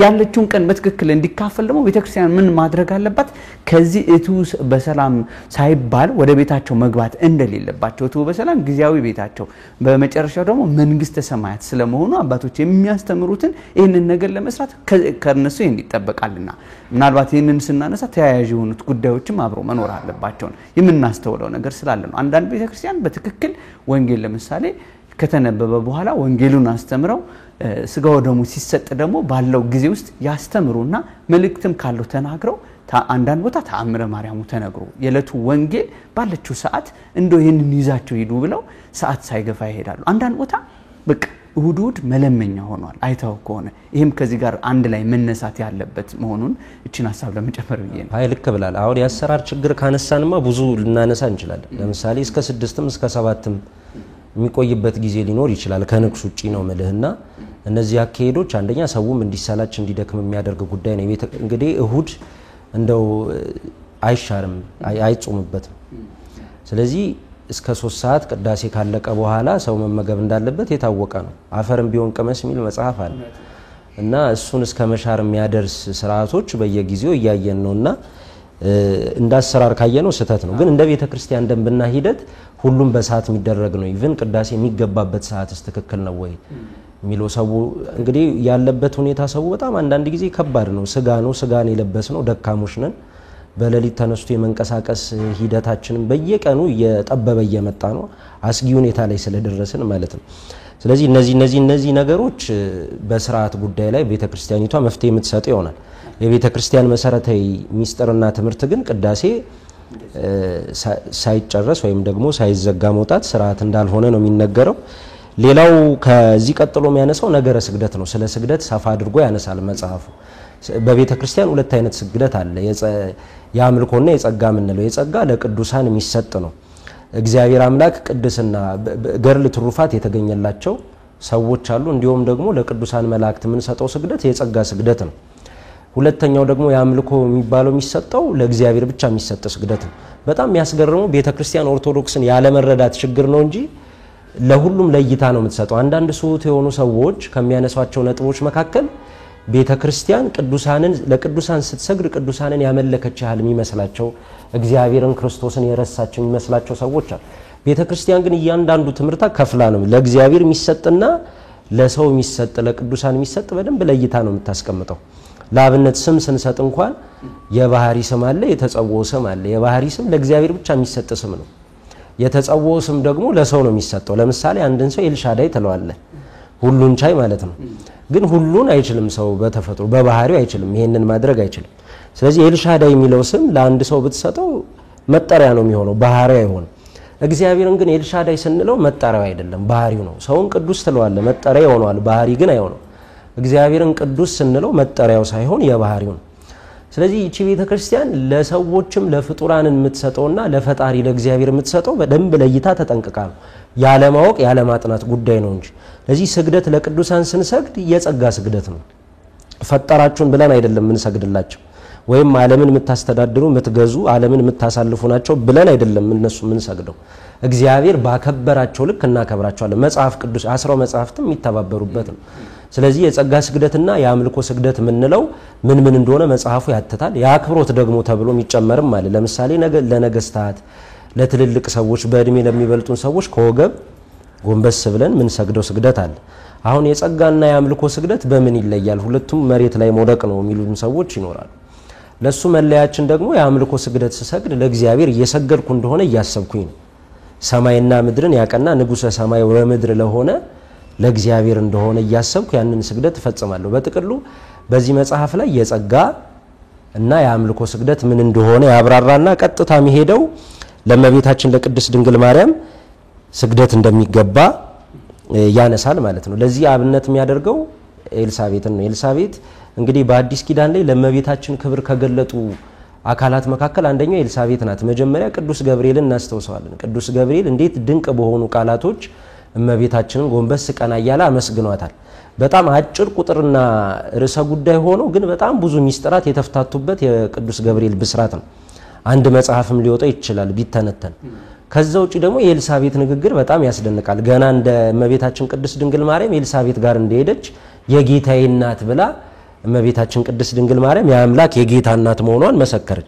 ያለችውን ቀን በትክክል እንዲካፈል ደግሞ ቤተክርስቲያን ምን ማድረግ አለባት? ከዚህ እቱ በሰላም ሳይባል ወደ ቤታቸው መግባት እንደሌለባቸው እቱ በሰላም ጊዜያዊ ቤታቸው በመጨረሻው ደግሞ መንግስተ ሰማያት ስለመሆኑ አባቶች የሚያስተምሩትን ይህንን ነገር ለመስራት ከነሱ ይጠበቃልና ምናልባት ይህንን ስናነሳ ተያያዥ የሆኑት ጉዳዮችም አብሮ መኖር አለባቸው የምናስተውለው ነገር ስላለ ነው። አንዳንድ ቤተክርስቲያን በትክክል ወንጌል ለምሳሌ ከተነበበ በኋላ ወንጌሉን አስተምረው ስጋው ደሙ ሲሰጥ ደግሞ ባለው ጊዜ ውስጥ ያስተምሩና መልእክትም ካለው ተናግረው አንዳንድ ቦታ ተአምረ ማርያሙ ተነግሮ የለቱ ወንጌል ባለችው ሰዓት እንደው ይሄንን ይዛቸው ሂዱ ብለው ሰዓት ሳይገፋ ይሄዳሉ። አንዳንድ ቦታ በቃ እሁድ መለመኛ ሆኗል። አይታው ከሆነ ይሄም ከዚህ ጋር አንድ ላይ መነሳት ያለበት መሆኑን እቺን ሐሳብ ለመጨመር ብዬ ነው። አይ ልክ ብላል። አሁን ያሰራር ችግር ካነሳንማ ብዙ ልናነሳ እንችላለን። ለምሳሌ እስከ 6ም እስከ 7ም የሚቆይበት ጊዜ ሊኖር ይችላል። ከንቅስ ውጪ ነው መልህና እነዚህ አካሄዶች አንደኛ ሰውም እንዲሰላች እንዲደክም የሚያደርግ ጉዳይ ነው። እንግዲህ እሁድ እንደው አይሻርም አይጾምበትም። ስለዚህ እስከ 3 ሰዓት ቅዳሴ ካለቀ በኋላ ሰው መመገብ እንዳለበት የታወቀ ነው። አፈርም ቢሆን ቅመስ የሚል መጽሐፍ አለ እና እሱን እስከ መሻር የሚያደርስ ስርዓቶች በየጊዜው እያየን ነውና እንዳሰራር ካየነው ስህተት ነው። ግን እንደ ቤተክርስቲያን ደንብና ሂደት ሁሉም በሰዓት የሚደረግ ነው። ኢቭን ቅዳሴ የሚገባበት ሰዓትስ ትክክል ነው ወይ የሚለው ሰው እንግዲህ ያለበት ሁኔታ ሰው በጣም አንዳንድ ጊዜ ከባድ ነው። ስጋን የለበስ ነው፣ ደካሞች ነን። በሌሊት ተነስቶ የመንቀሳቀስ ሂደታችንን በየቀኑ እየጠበበ እየመጣ ነው፣ አስጊ ሁኔታ ላይ ስለደረስን ማለት ነው። ስለዚህ እነዚህ ነገሮች በስርዓት ጉዳይ ላይ ቤተክርስቲያኒቷ መፍትሄ የምትሰጥ ይሆናል። የቤተክርስቲያን መሰረታዊ ሚስጥርና ትምህርት ግን ቅዳሴ ሳይጨረስ ወይም ደግሞ ሳይዘጋ መውጣት ስርዓት እንዳልሆነ ነው የሚነገረው። ሌላው ከዚህ ቀጥሎ የሚያነሳው ነገረ ስግደት ነው። ስለ ስግደት ሰፋ አድርጎ ያነሳል መጽሐፉ። በቤተክርስቲያን ሁለት አይነት ስግደት አለ፣ የአምልኮና የጸጋ የምንለው። የጸጋ ለቅዱሳን የሚሰጥ ነው። እግዚአብሔር አምላክ ቅድስና ገርል ትሩፋት የተገኘላቸው ሰዎች አሉ። እንዲሁም ደግሞ ለቅዱሳን መላእክት የምንሰጠው ስግደት የጸጋ ስግደት ነው። ሁለተኛው ደግሞ የአምልኮ የሚባለው የሚሰጠው ለእግዚአብሔር ብቻ የሚሰጥ ስግደት ነው። በጣም የሚያስገርመው ቤተክርስቲያን ኦርቶዶክስን ያለመረዳት ችግር ነው እንጂ ለሁሉም ለይታ ነው የምትሰጠው። አንዳንድ ሱት የሆኑ ሰዎች ከሚያነሷቸው ነጥቦች መካከል ቤተክርስቲያን ለቅዱሳን ስትሰግድ ቅዱሳንን ያመለከች ያህል የሚመስላቸው፣ እግዚአብሔርን ክርስቶስን የረሳቸው የሚመስላቸው ሰዎች አሉ። ቤተክርስቲያን ግን እያንዳንዱ ትምህርታ ከፍላ ነው ለእግዚአብሔር የሚሰጥና ለሰው የሚሰጥ ለቅዱሳን የሚሰጥ በደንብ ለይታ ነው የምታስቀምጠው። ለአብነት ስም ስንሰጥ እንኳን የባህሪ ስም አለ፣ የተጸውዖ ስም አለ። የባህሪ ስም ለእግዚአብሔር ብቻ የሚሰጥ ስም ነው። የተጸውዖ ስም ደግሞ ለሰው ነው የሚሰጠው። ለምሳሌ አንድን ሰው ኤልሻዳይ ትለዋለህ፣ ሁሉን ቻይ ማለት ነው። ግን ሁሉን አይችልም ሰው በተፈጥሮ በባህሪው አይችልም፣ ይሄንን ማድረግ አይችልም። ስለዚህ ኤልሻዳይ የሚለው ስም ለአንድ ሰው ብትሰጠው መጠሪያ ነው የሚሆነው፣ ባህሪው አይሆንም። እግዚአብሔርን ግን ኤልሻዳይ ስንለው መጠሪያው አይደለም፣ ባህሪው ነው። ሰውን ቅዱስ ትለዋለህ፣ መጠሪያ ይሆናል፣ ባህሪ ግን አይሆንም። እግዚአብሔርን ቅዱስ ስንለው መጠሪያው ሳይሆን የባህሪው ነው። ስለዚህ እቺ ቤተክርስቲያን ለሰዎችም ለፍጡራንን የምትሰጠውና ለፈጣሪ ለእግዚአብሔር የምትሰጠው በደንብ ለይታ ተጠንቅቃ ነው። ያለማወቅ ያለማጥናት ጉዳይ ነው እንጂ ለዚህ ስግደት ለቅዱሳን ስንሰግድ የጸጋ ስግደት ነው። ፈጠራችሁን ብለን አይደለም የምንሰግድላቸው፣ ወይም ዓለምን የምታስተዳድሩ የምትገዙ ዓለምን የምታሳልፉ ናቸው ብለን አይደለም እነሱ የምንሰግደው። እግዚአብሔር ባከበራቸው ልክ እናከብራቸዋለን። መጽሐፍ ቅዱስ 10 መጽሐፍትም የሚተባበሩበት ነው። ስለዚህ የጸጋ ስግደትና የአምልኮ ስግደት የምንለው ምን እንደሆነ መጽሐፉ ያትታል። የአክብሮት ደግሞ ተብሎ የሚጨመርም አለ። ለምሳሌ ለነገስታት፣ ለትልልቅ ሰዎች፣ በእድሜ ለሚበልጡን ሰዎች ከወገብ ጎንበስ ብለን ምን ሰግደው ስግደት አለ። አሁን የጸጋና የአምልኮ ስግደት በምን ይለያል? ሁለቱም መሬት ላይ መውደቅ ነው የሚሉን ሰዎች ይኖራሉ። ለሱ መለያችን ደግሞ የአምልኮ ስግደት ስሰግድ ለእግዚአብሔር እየሰገድኩ እንደሆነ እያሰብኩኝ ነው። ሰማይና ምድርን ያቀና ንጉሠ ሰማይ ወምድር ለሆነ ለእግዚአብሔር እንደሆነ እያሰብኩ ያንን ስግደት እፈጽማለሁ። በጥቅሉ በዚህ መጽሐፍ ላይ የጸጋ እና የአምልኮ ስግደት ምን እንደሆነ ያብራራና ቀጥታ የሚሄደው ለእመቤታችን ለቅድስት ድንግል ማርያም ስግደት እንደሚገባ ያነሳል ማለት ነው። ለዚህ አብነት የሚያደርገው ኤልሳቤጥን ነው። ኤልሳቤጥ እንግዲህ በአዲስ ኪዳን ላይ ለእመቤታችን ክብር ከገለጡ አካላት መካከል አንደኛው ኤልሳቤጥ ናት። መጀመሪያ ቅዱስ ገብርኤልን እናስተውሰዋለን። ቅዱስ ገብርኤል እንዴት ድንቅ በሆኑ ቃላቶች እመቤታችንን ጎንበስ ቀና እያለ አመስግኗታል። በጣም አጭር ቁጥርና ርዕሰ ጉዳይ ሆኖ ግን በጣም ብዙ ሚስጥራት የተፍታቱበት የቅዱስ ገብርኤል ብስራት ነው። አንድ መጽሐፍም ሊወጣ ይችላል ቢተነተን። ከዛ ውጪ ደግሞ የኤልሳቤጥ ንግግር በጣም ያስደንቃል። ገና እንደ እመቤታችን ቅድስት ድንግል ማርያም ኤልሳቤጥ ጋር እንደሄደች የጌታዬ እናት ብላ እመቤታችን ቅድስት ድንግል ማርያም የአምላክ የጌታ እናት መሆኗን መሰከረች።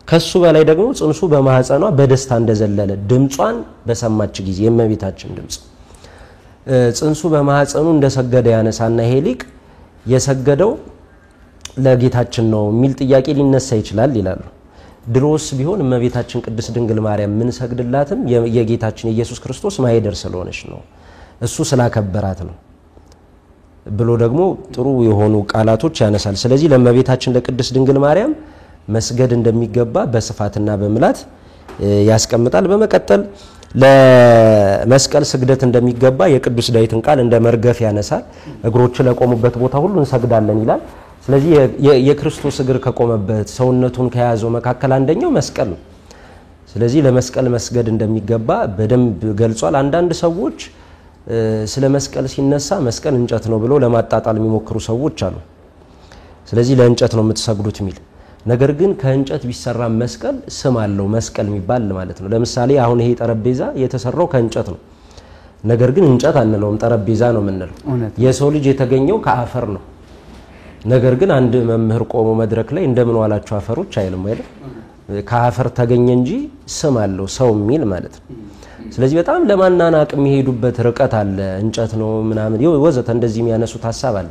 ከሱ በላይ ደግሞ ጽንሱ በማህፀኗ በደስታ እንደዘለለ ድምጿን በሰማች ጊዜ የእመቤታችን ድምጽ ጽንሱ በማህፀኑ እንደሰገደ ያነሳና ይሄ ሊቅ የሰገደው ለጌታችን ነው የሚል ጥያቄ ሊነሳ ይችላል ይላሉ። ድሮስ ቢሆን እመቤታችን ቅድስት ድንግል ማርያም ምን ሰግድላትም የጌታችን ኢየሱስ ክርስቶስ ማይደር ስለሆነች ነው፣ እሱ ስላከበራት ነው ብሎ ደግሞ ጥሩ የሆኑ ቃላቶች ያነሳል። ስለዚህ ለእመቤታችን ለቅድስት ድንግል ማርያም መስገድ እንደሚገባ በስፋትና በመላት ያስቀምጣል። በመቀጠል ለመስቀል ስግደት እንደሚገባ የቅዱስ ዳዊትን ቃል እንደ መርገፍ ያነሳል። እግሮቹ ለቆሙበት ቦታ ሁሉ እንሰግዳለን ይላል። ስለዚህ የክርስቶስ እግር ከቆመበት ሰውነቱን ከያዘው መካከል አንደኛው መስቀል ነው። ስለዚህ ለመስቀል መስገድ እንደሚገባ በደንብ ገልጿል። አንዳንድ ሰዎች ስለ መስቀል ሲነሳ መስቀል እንጨት ነው ብሎ ለማጣጣል የሚሞክሩ ሰዎች አሉ። ስለዚህ ለእንጨት ነው የምትሰግዱት የሚል ነገር ግን ከእንጨት ቢሰራ መስቀል ስም አለው መስቀል የሚባል ማለት ነው ለምሳሌ አሁን ይሄ ጠረጴዛ የተሰራው ከእንጨት ነው ነገር ግን እንጨት አንለውም ጠረጴዛ ነው የምንለው የሰው ልጅ የተገኘው ከአፈር ነው ነገር ግን አንድ መምህር ቆሞ መድረክ ላይ እንደምን ዋላችሁ አፈሮች አይልም አይደል ከአፈር ተገኘ እንጂ ስም አለው ሰው የሚል ማለት ነው ስለዚህ በጣም ለማናናቅ የሚሄዱበት ርቀት አለ እንጨት ነው ምናምን ወዘተ እንደዚህ የሚያነሱት ሐሳብ አለ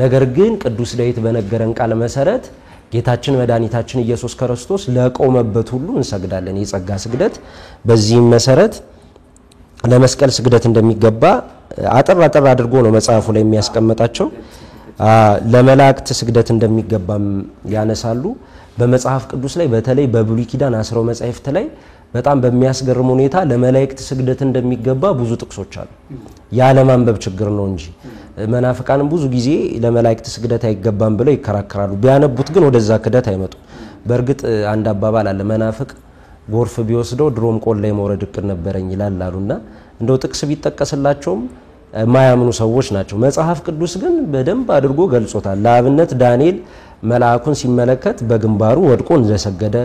ነገር ግን ቅዱስ ዳዊት በነገረን ቃል መሰረት ጌታችን መድኃኒታችን ኢየሱስ ክርስቶስ ለቆመበት ሁሉ እንሰግዳለን የጸጋ ስግደት በዚህ መሰረት ለመስቀል ስግደት እንደሚገባ አጥር አድርጎ ነው መጽሐፉ ላይ የሚያስቀምጣቸው ለመላእክት ስግደት እንደሚገባም ያነሳሉ በመጽሐፍ ቅዱስ ላይ በተለይ በብሉይ ኪዳን አስረው መጻሕፍት ላይ በጣም በሚያስገርም ሁኔታ ለመላእክት ስግደት እንደሚገባ ብዙ ጥቅሶች አሉ ያለ ማንበብ ችግር ነው እንጂ መናፍቃንም ብዙ ጊዜ ለመላእክት ስግደት አይገባም ብለው ይከራከራሉ ቢያነቡት ግን ወደዛ ክደት አይመጡ በርግጥ አንድ አባባል አለ መናፍቅ ጎርፍ ቢወስደው ድሮም ቆል ላይ መውረድ እቅድ ነበረኝ ይላል አሉና እንደው ጥቅስ ቢጠቀስላቸውም ማያምኑ ሰዎች ናቸው መጽሐፍ ቅዱስ ግን በደንብ አድርጎ ገልጾታል ለአብነት ዳንኤል መልአኩን ሲመለከት በግንባሩ ወድቆ እንደሰገደ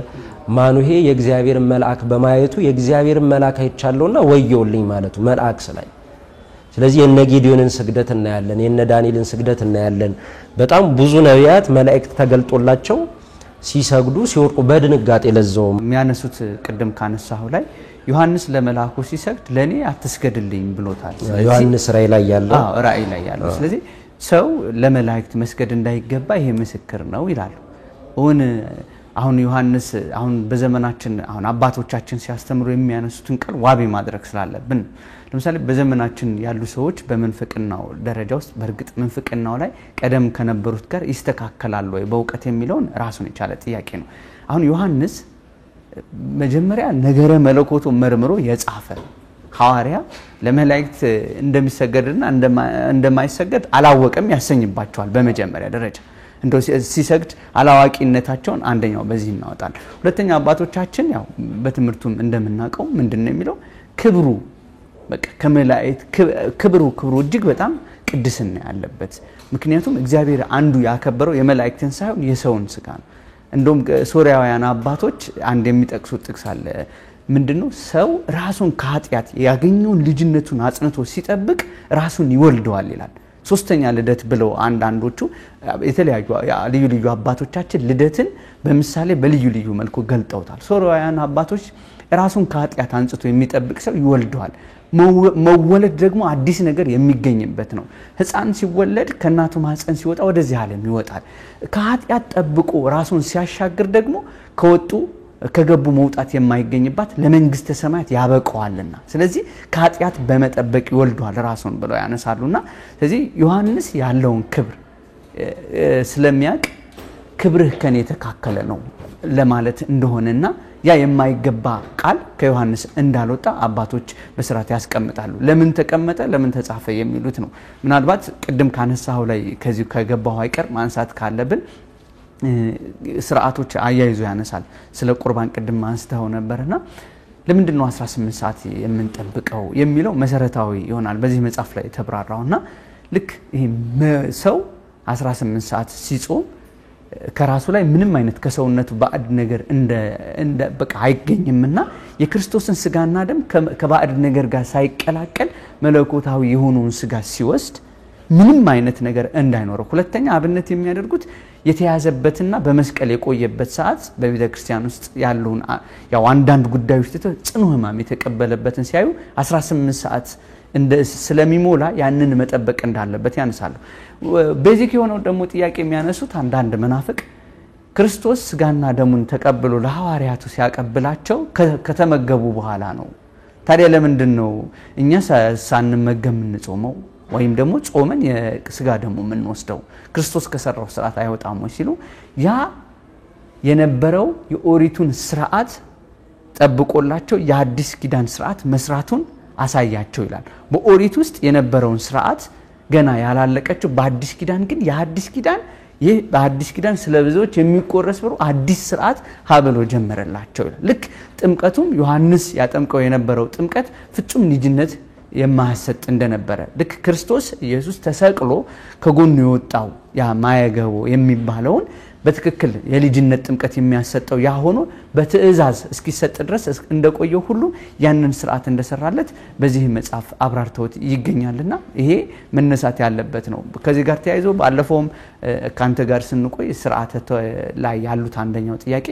ማኑሄ የእግዚአብሔር መልአክ በማየቱ የእግዚአብሔር መልአክ አይቻለውና ወየውልኝ ማለቱ መልአክ ስላይ ስለዚህ የነ ጌዲዮንን ስግደት እናያለን የነ ዳንኤልን ስግደት እናያለን በጣም ብዙ ነቢያት መላእክት ተገልጦላቸው ሲሰግዱ ሲወርቁ በድንጋጤ ለዘው የሚያነሱት ቅድም ካነሳው ላይ ዮሐንስ ለመልአኩ ሲሰግድ ለኔ አትስገድልኝ ብሎታል ዮሐንስ ራእይ ላይ ያለው ስለዚህ ሰው ለመላእክት መስገድ እንዳይገባ ይሄ ምስክር ነው ይላል አሁን ዮሐንስ አሁን በዘመናችን አሁን አባቶቻችን ሲያስተምሩ የሚያነሱትን ቃል ዋቢ ማድረግ ስላለብን ለምሳሌ በዘመናችን ያሉ ሰዎች በመንፈቅናው ደረጃ ውስጥ በርግጥ መንፈቅናው ላይ ቀደም ከነበሩት ጋር ይስተካከላሉ ወይ በእውቀት የሚለውን ራሱን የቻለ ጥያቄ ነው አሁን ዮሐንስ መጀመሪያ ነገረ መለኮቱ መርምሮ የጻፈ ሐዋርያ ለመላእክት እንደሚሰገድና እንደማይሰገድ አላወቀም ያሰኝባቸዋል በመጀመሪያ ደረጃ እንደው ሲሰግድ አላዋቂነታቸውን አንደኛው በዚህ እናወጣለን ሁለተኛ አባቶቻችን ያው በትምርቱም እንደምናቀው ምንድነው የሚለው ክብሩ በቃ ከመላእክት ክብሩ እጅግ በጣም ቅድስና ያለበት ምክንያቱም እግዚአብሔር አንዱ ያከበረው የመላእክትን ሳይሆን የሰውን ስጋ ነው እንደውም ሶሪያውያን አባቶች አንድ የሚጠቅሱት ጥቅስ አለ ምንድነው ሰው ራሱን ከኃጢያት ያገኘውን ልጅነቱን አጽንቶ ሲጠብቅ ራሱን ይወልደዋል ይላል ሶስተኛ ልደት ብለው አንዳንዶቹ የተለያዩ ልዩ አባቶቻችን ልደትን በምሳሌ በልዩ መልኩ ገልጠውታል ሶሪያውያን አባቶች ራሱን ከኃጢያት አንጽቶ የሚጠብቅ ሰው ይወልደዋል መወለድ ደግሞ አዲስ ነገር የሚገኝበት ነው ህፃን ሲወለድ ከናቱ ማህፀን ሲወጣ ወደዚህ ዓለም ይወጣል ከኃጢያት ጠብቆ ራሱን ሲያሻግር ደግሞ ከገቡ መውጣት የማይገኝባት ለመንግስተ ሰማያት ያበቀዋልና ስለዚህ ከኃጢያት በመጠበቅ ይወልደዋል ራሱን ብለው ያነሳሉና ስለዚህ ዮሐንስ ያለውን ክብር ስለሚያቅ ክብርህ ከኔ ተካከለ ነው ለማለት እንደሆነና ያ የማይገባ ቃል ከዮሐንስ እንዳልወጣ አባቶች በስርዓት ያስቀምጣሉ ለምን ተቀመጠ ለምን ተጻፈ የሚሉት ነው ምናልባት ቅድም ካነሳው ላይ ከዚህ ከገባው አይቀር ማንሳት ካለብን ስርዓቶች አያይዞ ያነሳል ስለ ቁርባን ቅድም ማንስተው ነበርና ለምንድነው 18 ሰዓት የምንጠብቀው የሚለው መሰረታዊ ይሆናል በዚህ መጽሐፍ ላይ ተብራራውና ልክ ይሄ ሰው 18 ሰዓት ሲጾም ከራሱ ላይ ምንም አይነት ከሰውነቱ ባዕድ ነገር እንደ በቃ አይገኝምና የክርስቶስን ስጋና ደም ከባዕድ ነገር ጋር ሳይቀላቀል መለኮታዊ የሆነውን ስጋ ሲወስድ ምንም አይነት ነገር እንዳይኖረው ሁለተኛ አብነት የሚያደርጉት የተያዘበትና በመስቀል የቆየበት ሰዓት በቤተ ክርስቲያን ውስጥ ያለውን ያው አንዳንድ ጉዳዮች ጽኑ ህማም የተቀበለበትን ሲያዩ 18 ሰዓት ስለሚሞላ ያንን መጠበቅ እንዳለበት ያነሳሉ ቤዚክ የሆነው ደግሞ ጥያቄ የሚያነሱት አንዳንድ መናፍቅ ክርስቶስ ስጋና ደሙን ተቀብሎ ለሐዋርያቱ ሲያቀብላቸው ከተመገቡ በኋላ ነው ታዲያ ለምንድነው እኛ ሳንመገብ እንጾመው ወይም ደግሞ ጾመን የስጋ ደሙ ምን ወስደው ክርስቶስ ከሰራው ስርዓት አይወጣም ወይ ሲሉ ያ የነበረው የኦሪቱን ስርዓት ጠብቆላቸው የአዲስ ኪዳን ስርዓት መስራቱን አሳያቸው ይላል በኦሪት ውስጥ የነበረውን ስርዓት ገና ያላለቀቸው በአዲስ ኪዳን ግን የአዲስ ኪዳን ይህ በአዲስ ኪዳን ስለብዙዎች የሚቆረስ ብሩ አዲስ ስርዓት ሀብሎ ጀመረላቸው ይላል ልክ ጥምቀቱም ዮሐንስ ያጠምቀው የነበረው ጥምቀት ፍጹም ልጅነት የማያሰጥ እንደነበረ ልክ ክርስቶስ ኢየሱስ ተሰቅሎ ከጎኑ የወጣው ያ ማየገቦ የሚባለውን በትክክል የልጅነት ጥምቀት የሚያሰጠው ያ ሆኖ በትእዛዝ እስኪሰጥ ድረስ እንደቆየው ሁሉ ያንን ስርዓት እንደሰራለት በዚህ መጽሐፍ አብራርተውት ይገኛልና ይሄ መነሳት ያለበት ነው። ከዚህ ጋር ተያይዞ ባለፈውም ካንተ ጋር ስንቆይ ስርዓተ ላይ ያሉት አንደኛው ጥያቄ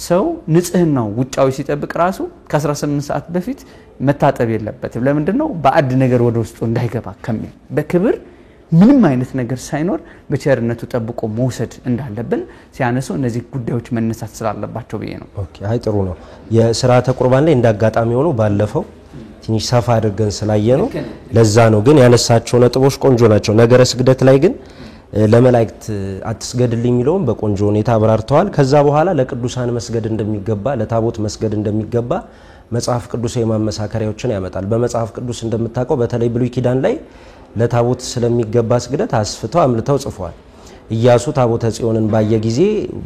ሰው ንጽህናው ውጫዊ ሲጠብቅ ራሱ ከ18 ሰዓት በፊት መታጠብ የለበትም። ለምንድነው? ባዕድ ነገር ወደ ውስጡ እንዳይገባ ከሚል በክብር ምንም አይነት ነገር ሳይኖር በቸርነቱ ጠብቆ መውሰድ እንዳለብን ሲያነሱ እነዚህ ጉዳዮች መነሳት ስላለባቸው ብዬ ነው። ኦኬ፣ አይ ጥሩ ነው። የሥርዓተ ቁርባን ላይ እንዳጋጣሚ ሆኖ ባለፈው ትንሽ ሰፋ አድርገን ስላየነው ለዛ ነው። ግን ያነሳቸው ነጥቦች ቆንጆ ናቸው። ነገረ ስግደት ላይ ግን ለመላእክት አትስገድልኝ የሚለውን በቆንጆ ሁኔታ አብራርተዋል። ከዛ በኋላ ለቅዱሳን መስገድ እንደሚገባ ለታቦት መስገድ እንደሚገባ መጽሐፍ ቅዱስ የማመሳከሪያዎችን ያመጣል። በመጽሐፍ ቅዱስ እንደምታውቀው በተለይ ብሉይ ኪዳን ላይ ለታቦት ስለሚገባ ስግደት አስፍተው አምልተው ጽፈዋል። ኢያሱ ታቦተ ጽዮንን ባየ ጊዜ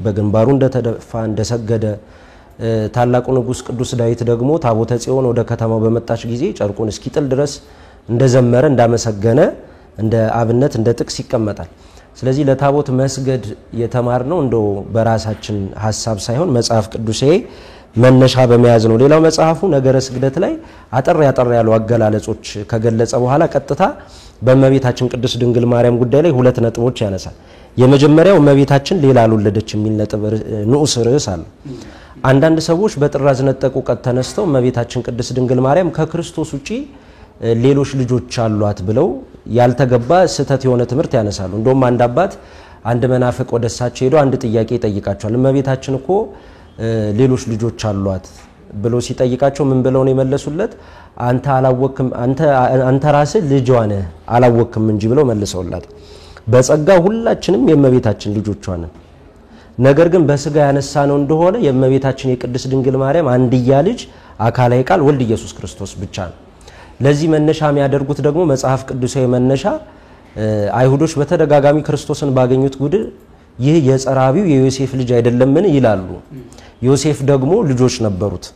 በግንባሩ እንደተደፋ እንደሰገደ፣ ታላቁ ንጉስ ቅዱስ ዳዊት ደግሞ ታቦተ ጽዮን ወደ ከተማው በመጣች ጊዜ ጨርቁን እስኪጥል ድረስ እንደዘመረ እንዳመሰገነ እንደ አብነት እንደ ጥቅስ ይቀመጣል። ስለዚህ ለታቦት መስገድ የተማርነው እንደው በራሳችን ሐሳብ ሳይሆን መጽሐፍ ቅዱሳዊ መነሻ በመያዝ ነው። ሌላው መጽሐፉ ነገረ ስግደት ላይ አጠር ያሉ አገላለጾች ከገለጸ በኋላ ቀጥታ በእመቤታችን ቅድስት ድንግል ማርያም ጉዳይ ላይ ሁለት ነጥቦች ያነሳል። የመጀመሪያው እመቤታችን ሌላ አልወለደች የሚል ነጥብ ንዑስ ርዕስ አለ። አንዳንድ ሰዎች በጥራዝ ነጠቁ ቀጥ ተነስተው እመቤታችን ቅድስት ድንግል ማርያም ከክርስቶስ ውጪ ሌሎች ልጆች አሏት ብለው ያልተገባ ስህተት የሆነ ትምህርት ያነሳሉ። እንደውም አንድ አባት አንድ መናፍቅ ወደሳቸው ሄዶ አንድ ጥያቄ ይጠይቃቸዋል። እመቤታችን እኮ ሌሎች ልጆች አሏት ብሎ ሲጠይቃቸው ምን ብለው ነው የመለሱለት? አንተ አላወቅም፣ አንተ ራስህ ልጇ ነህ አላወቅም እንጂ ብለው መልሰውላት። በጸጋ ሁላችንም የእመቤታችን ልጆቿ ነን። ነገር ግን በስጋ ያነሳነው እንደሆነ የእመቤታችን የቅድስት ድንግል ማርያም አንድያ ልጅ አካላዊ ቃል ወልድ ኢየሱስ ክርስቶስ ብቻ ነው። ለዚህ መነሻ የሚያደርጉት ደግሞ መጽሐፍ ቅዱሳዊ መነሻ አይሁዶች በተደጋጋሚ ክርስቶስን ባገኙት ጉድ ይህ የጸራቢው የዮሴፍ ልጅ አይደለምን ይላሉ። ዮሴፍ ደግሞ ልጆች ነበሩት።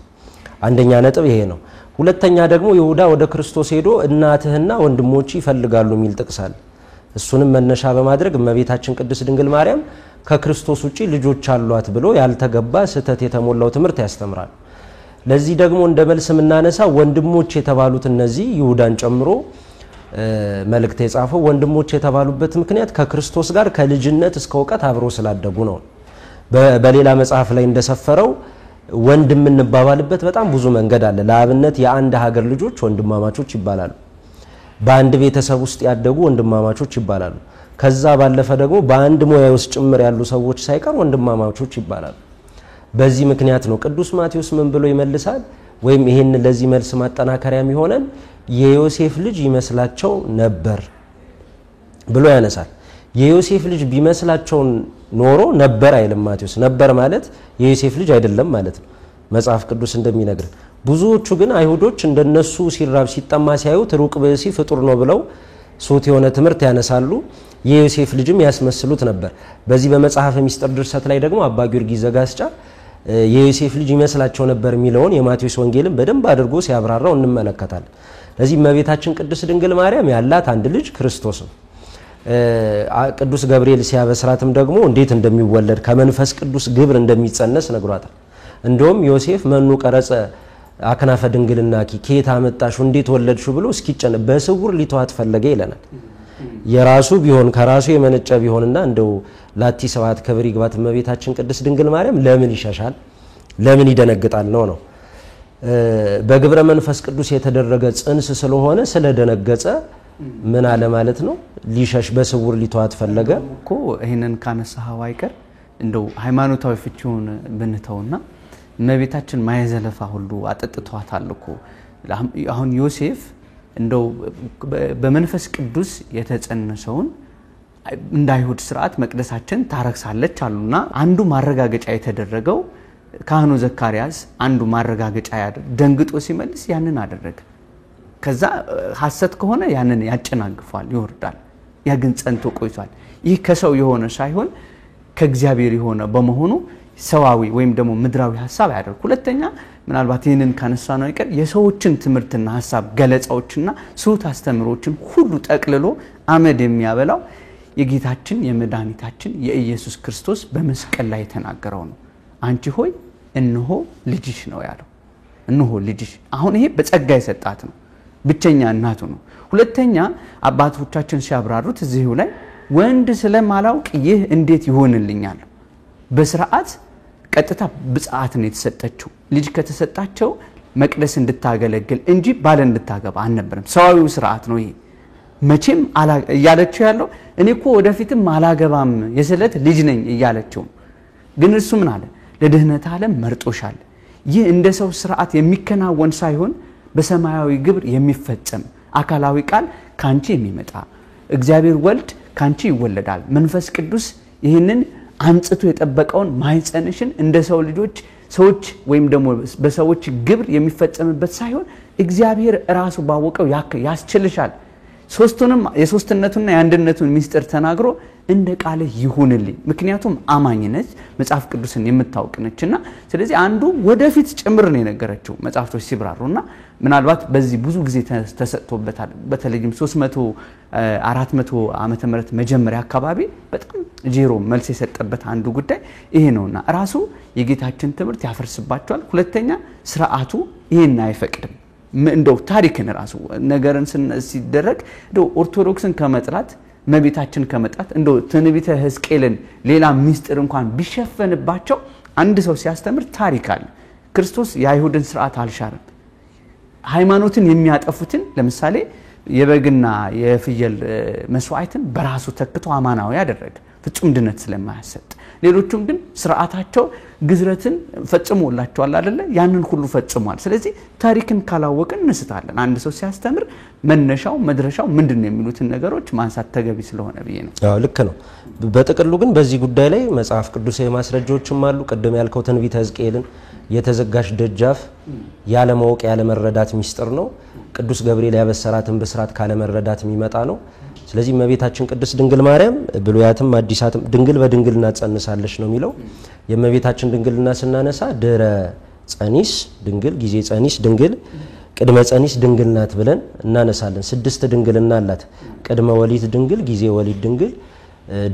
አንደኛ ነጥብ ይሄ ነው። ሁለተኛ ደግሞ ይሁዳ ወደ ክርስቶስ ሄዶ እናትህና ወንድሞች ይፈልጋሉ የሚል ጥቅስ አለ። እሱንም መነሻ በማድረግ እመቤታችን ቅድስት ድንግል ማርያም ከክርስቶስ ውጪ ልጆች አሏት ብሎ ያልተገባ ስህተት የተሞላው ትምህርት ያስተምራል። ለዚህ ደግሞ እንደ መልስ የምናነሳ ወንድሞች የተባሉት እነዚህ ይሁዳን ጨምሮ መልእክት የጻፈው ወንድሞች የተባሉበት ምክንያት ከክርስቶስ ጋር ከልጅነት እስከ እውቀት አብሮ ስላደጉ ነው። በሌላ መጽሐፍ ላይ እንደሰፈረው ወንድም እንባባልበት በጣም ብዙ መንገድ አለ። ለአብነት የአንድ ሀገር ልጆች ወንድማማቾች ይባላሉ። በአንድ ቤተሰብ ውስጥ ያደጉ ወንድማማቾች ይባላሉ። ከዛ ባለፈ ደግሞ በአንድ ሙያ ውስጥ ጭምር ያሉ ሰዎች ሳይቀር ወንድማማቾች ይባላሉ። በዚህ ምክንያት ነው ቅዱስ ማቴዎስ ምን ብሎ ይመልሳል? ወይም ይሄን ለዚህ መልስ ማጠናከሪያ የሚሆነን የዮሴፍ ልጅ ይመስላቸው ነበር ብሎ ያነሳል። የዮሴፍ ልጅ ቢመስላቸው ኖሮ ነበር አይልም ማቴዎስ። ነበር ማለት የዮሴፍ ልጅ አይደለም ማለት ነው መጽሐፍ ቅዱስ እንደሚነግር። ብዙዎቹ ግን አይሁዶች እንደነሱ ሲራብ ሲጠማ ሲያዩት ሩቅ ብእሲ ፍጡር ነው ብለው ሶት የሆነ ትምህርት ያነሳሉ። የዮሴፍ ልጅም ያስመስሉት ነበር። በዚህ በመጽሐፈ ሚስጥር ድርሰት ላይ ደግሞ አባ ጊዮርጊስ ዘጋስጫ የዮሴፍ ልጅ ይመስላቸው ነበር የሚለውን የማቴዎስ ወንጌልን በደንብ አድርጎ ሲያብራራው እንመለከታለን። ለዚህ እመቤታችን ቅድስት ድንግል ማርያም ያላት አንድ ልጅ ክርስቶስ ነው። ቅዱስ ገብርኤል ሲያበስራትም ደግሞ እንዴት እንደሚወለድ ከመንፈስ ቅዱስ ግብር እንደሚጸነስ ነግሯታል። እንደውም ዮሴፍ መኑ ቀረጸ አክናፈ ድንግልናኪ ከየት አመጣሽው እንዴት ወለድሽው ብሎ እስኪጨነ በስውር ሊተዋት ፈለገ ይለናል። የራሱ ቢሆን ከራሱ የመነጨ ቢሆንና እንደው ላቲ ሰባት ክብር ይግባት እመቤታችን ቅድስት ድንግል ማርያም ለምን ይሸሻል? ለምን ይደነግጣል? ነው በግብረ መንፈስ ቅዱስ የተደረገ ጽንስ ስለሆነ ስለደነገጸ ምን አለ ማለት ነው ሊሸሽ በስውር ሊተዋት ፈለገ እኮ። ይሄንን ካነሳው አይቀር እንደው ሃይማኖታዊ ፍቺውን ብንተውና እመቤታችን ማይዘለፋ ሁሉ አጠጥቷታል እኮ። አሁን ዮሴፍ እንደው በመንፈስ ቅዱስ የተጸነሰውን እንደ አይሁድ ስርዓት መቅደሳችን ታረክሳለች አሉና አንዱ ማረጋገጫ የተደረገው ካህኑ ዘካርያስ አንዱ ማረጋገጫ ደንግጦ ሲመልስ ያንን አደረገ። ከዛ ሐሰት ከሆነ ያንን ያጨናግፋል ይወርዳል። ያ ግን ጸንቶ ቆይቷል። ይህ ከሰው የሆነ ሳይሆን ከእግዚአብሔር የሆነ በመሆኑ ሰዋዊ ወይም ደግሞ ምድራዊ ሐሳብ ያደርኩ። ሁለተኛ ምናልባት ይሄንን ካነሳነው አይቀር የሰዎችን ትምህርትና ሐሳብ ገለጻዎችና ሱት አስተምሮችን ሁሉ ጠቅልሎ አመድ የሚያበላው የጌታችን የመድኃኒታችን የኢየሱስ ክርስቶስ በመስቀል ላይ የተናገረው ነው። አንቺ ሆይ እነሆ ልጅሽ ነው ያለው። እነሆ ልጅሽ። አሁን ይሄ በጸጋ የሰጣት ነው፣ ብቸኛ እናቱ ነው። ሁለተኛ አባቶቻችን ሲያብራሩት እዚሁ ላይ ወንድ ስለማላውቅ ይህ እንዴት ይሆንልኛል? በስርዓት ቀጥታ ብጽዓት ነው የተሰጠችው። ልጅ ከተሰጣቸው መቅደስ እንድታገለግል እንጂ ባል እንድታገባ አልነበረም። ሰዋዊው ስርዓት ነው ይሄ። መቼም እያለችው ያለው እኔ እኮ ወደፊትም አላገባም የስለት ልጅ ነኝ እያለችው። ግን እርሱ ምን አለ? ለድህነት ዓለም መርጦሻል። ይህ እንደ ሰው ስርዓት የሚከናወን ሳይሆን በሰማያዊ ግብር የሚፈጸም አካላዊ ቃል ካንቺ የሚመጣ እግዚአብሔር ወልድ ካንቺ ይወለዳል። መንፈስ ቅዱስ ይህንን አንጽቶ የጠበቀውን ማይጸንሽን እንደ ሰው ልጆች ሰዎች ወይም ደግሞ በሰዎች ግብር የሚፈጸምበት ሳይሆን እግዚአብሔር ራሱ ባወቀው ያስችልሻል። ሶስቱንም የሶስትነቱና የአንድነቱን ሚስጥር ተናግሮ እንደ ቃል ይሁንልኝ። ምክንያቱም አማኝ ነች፣ መጽሐፍ ቅዱስን የምታውቅ ነችና ስለዚህ አንዱ ወደፊት ጭምር ነው የነገረችው መጽሐፍቶች ሲብራሩና ምናልባት በዚህ ብዙ ጊዜ ተሰጥቶበታል። በተለይም 300 400 ዓመተ ምህረት መጀመሪያ አካባቢ በጣም ጄሮ መልስ የሰጠበት አንዱ ጉዳይ ይሄ ነውና ራሱ የጌታችን ትምህርት ያፈርስባቸዋል። ሁለተኛ ስርዓቱ ይሄን አይፈቅድም። እንደው ታሪክን ራሱ ነገርን ሲደረግ እንደው ኦርቶዶክስን ከመጥላት መቤታችን ከመጣት እንደው ትንቢተ ሕዝቅኤልን ሌላ ሚስጥር እንኳን ቢሸፈንባቸው አንድ ሰው ሲያስተምር ታሪክ አለ። ክርስቶስ የአይሁድን ስርዓት አልሻረም። ሃይማኖትን የሚያጠፉትን ለምሳሌ የበግና የፍየል መስዋዕትን በራሱ ተክቶ አማናዊ ያደረገ ፍጹም ድነት ስለማያሰጥ፣ ሌሎቹም ግን ስርዓታቸው ግዝረትን ፈጽሞላቸዋል አይደለ? ያንን ሁሉ ፈጽሟል። ስለዚህ ታሪክን ካላወቅን እንስታለን። አንድ ሰው ሲያስተምር መነሻው መድረሻው ምንድነው የሚሉትን ነገሮች ማንሳት ተገቢ ስለሆነ ብዬ ነው። አዎ ልክ ነው። በጥቅሉ ግን በዚህ ጉዳይ ላይ መጽሐፍ ቅዱሳዊ ማስረጃዎችም አሉ። ቀደም ያልከው ትንቢተ ሕዝቅኤልን የተዘጋሽ ደጃፍ ያለ ማወቅ ያለ መረዳት ሚስጥር ነው። ቅዱስ ገብርኤል ያበሰራትን በስራት ካለ መረዳት የሚመጣ ነው። ስለዚህ እመቤታችን ቅድስት ድንግል ማርያም ብሉያትም አዲሳትም ድንግል በድንግልና ጸንሳለች ነው የሚለው። የእመቤታችን ድንግልና ስናነሳ ድረ ጸኒስ ድንግል፣ ጊዜ ጸኒስ ድንግል፣ ቅድመ ጸኒስ ድንግል ናት ብለን እናነሳለን። 6 ድንግልና አላት። ቅድመ ወሊድ ድንግል፣ ጊዜ ወሊድ ድንግል፣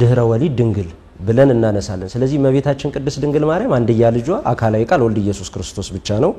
ድህረ ወሊድ ድንግል ብለን እናነሳለን። ስለዚህ እመቤታችን ቅድስት ድንግል ማርያም አንድያ ልጇ አካላዊ ቃል ወልድ ኢየሱስ ክርስቶስ ብቻ ነው።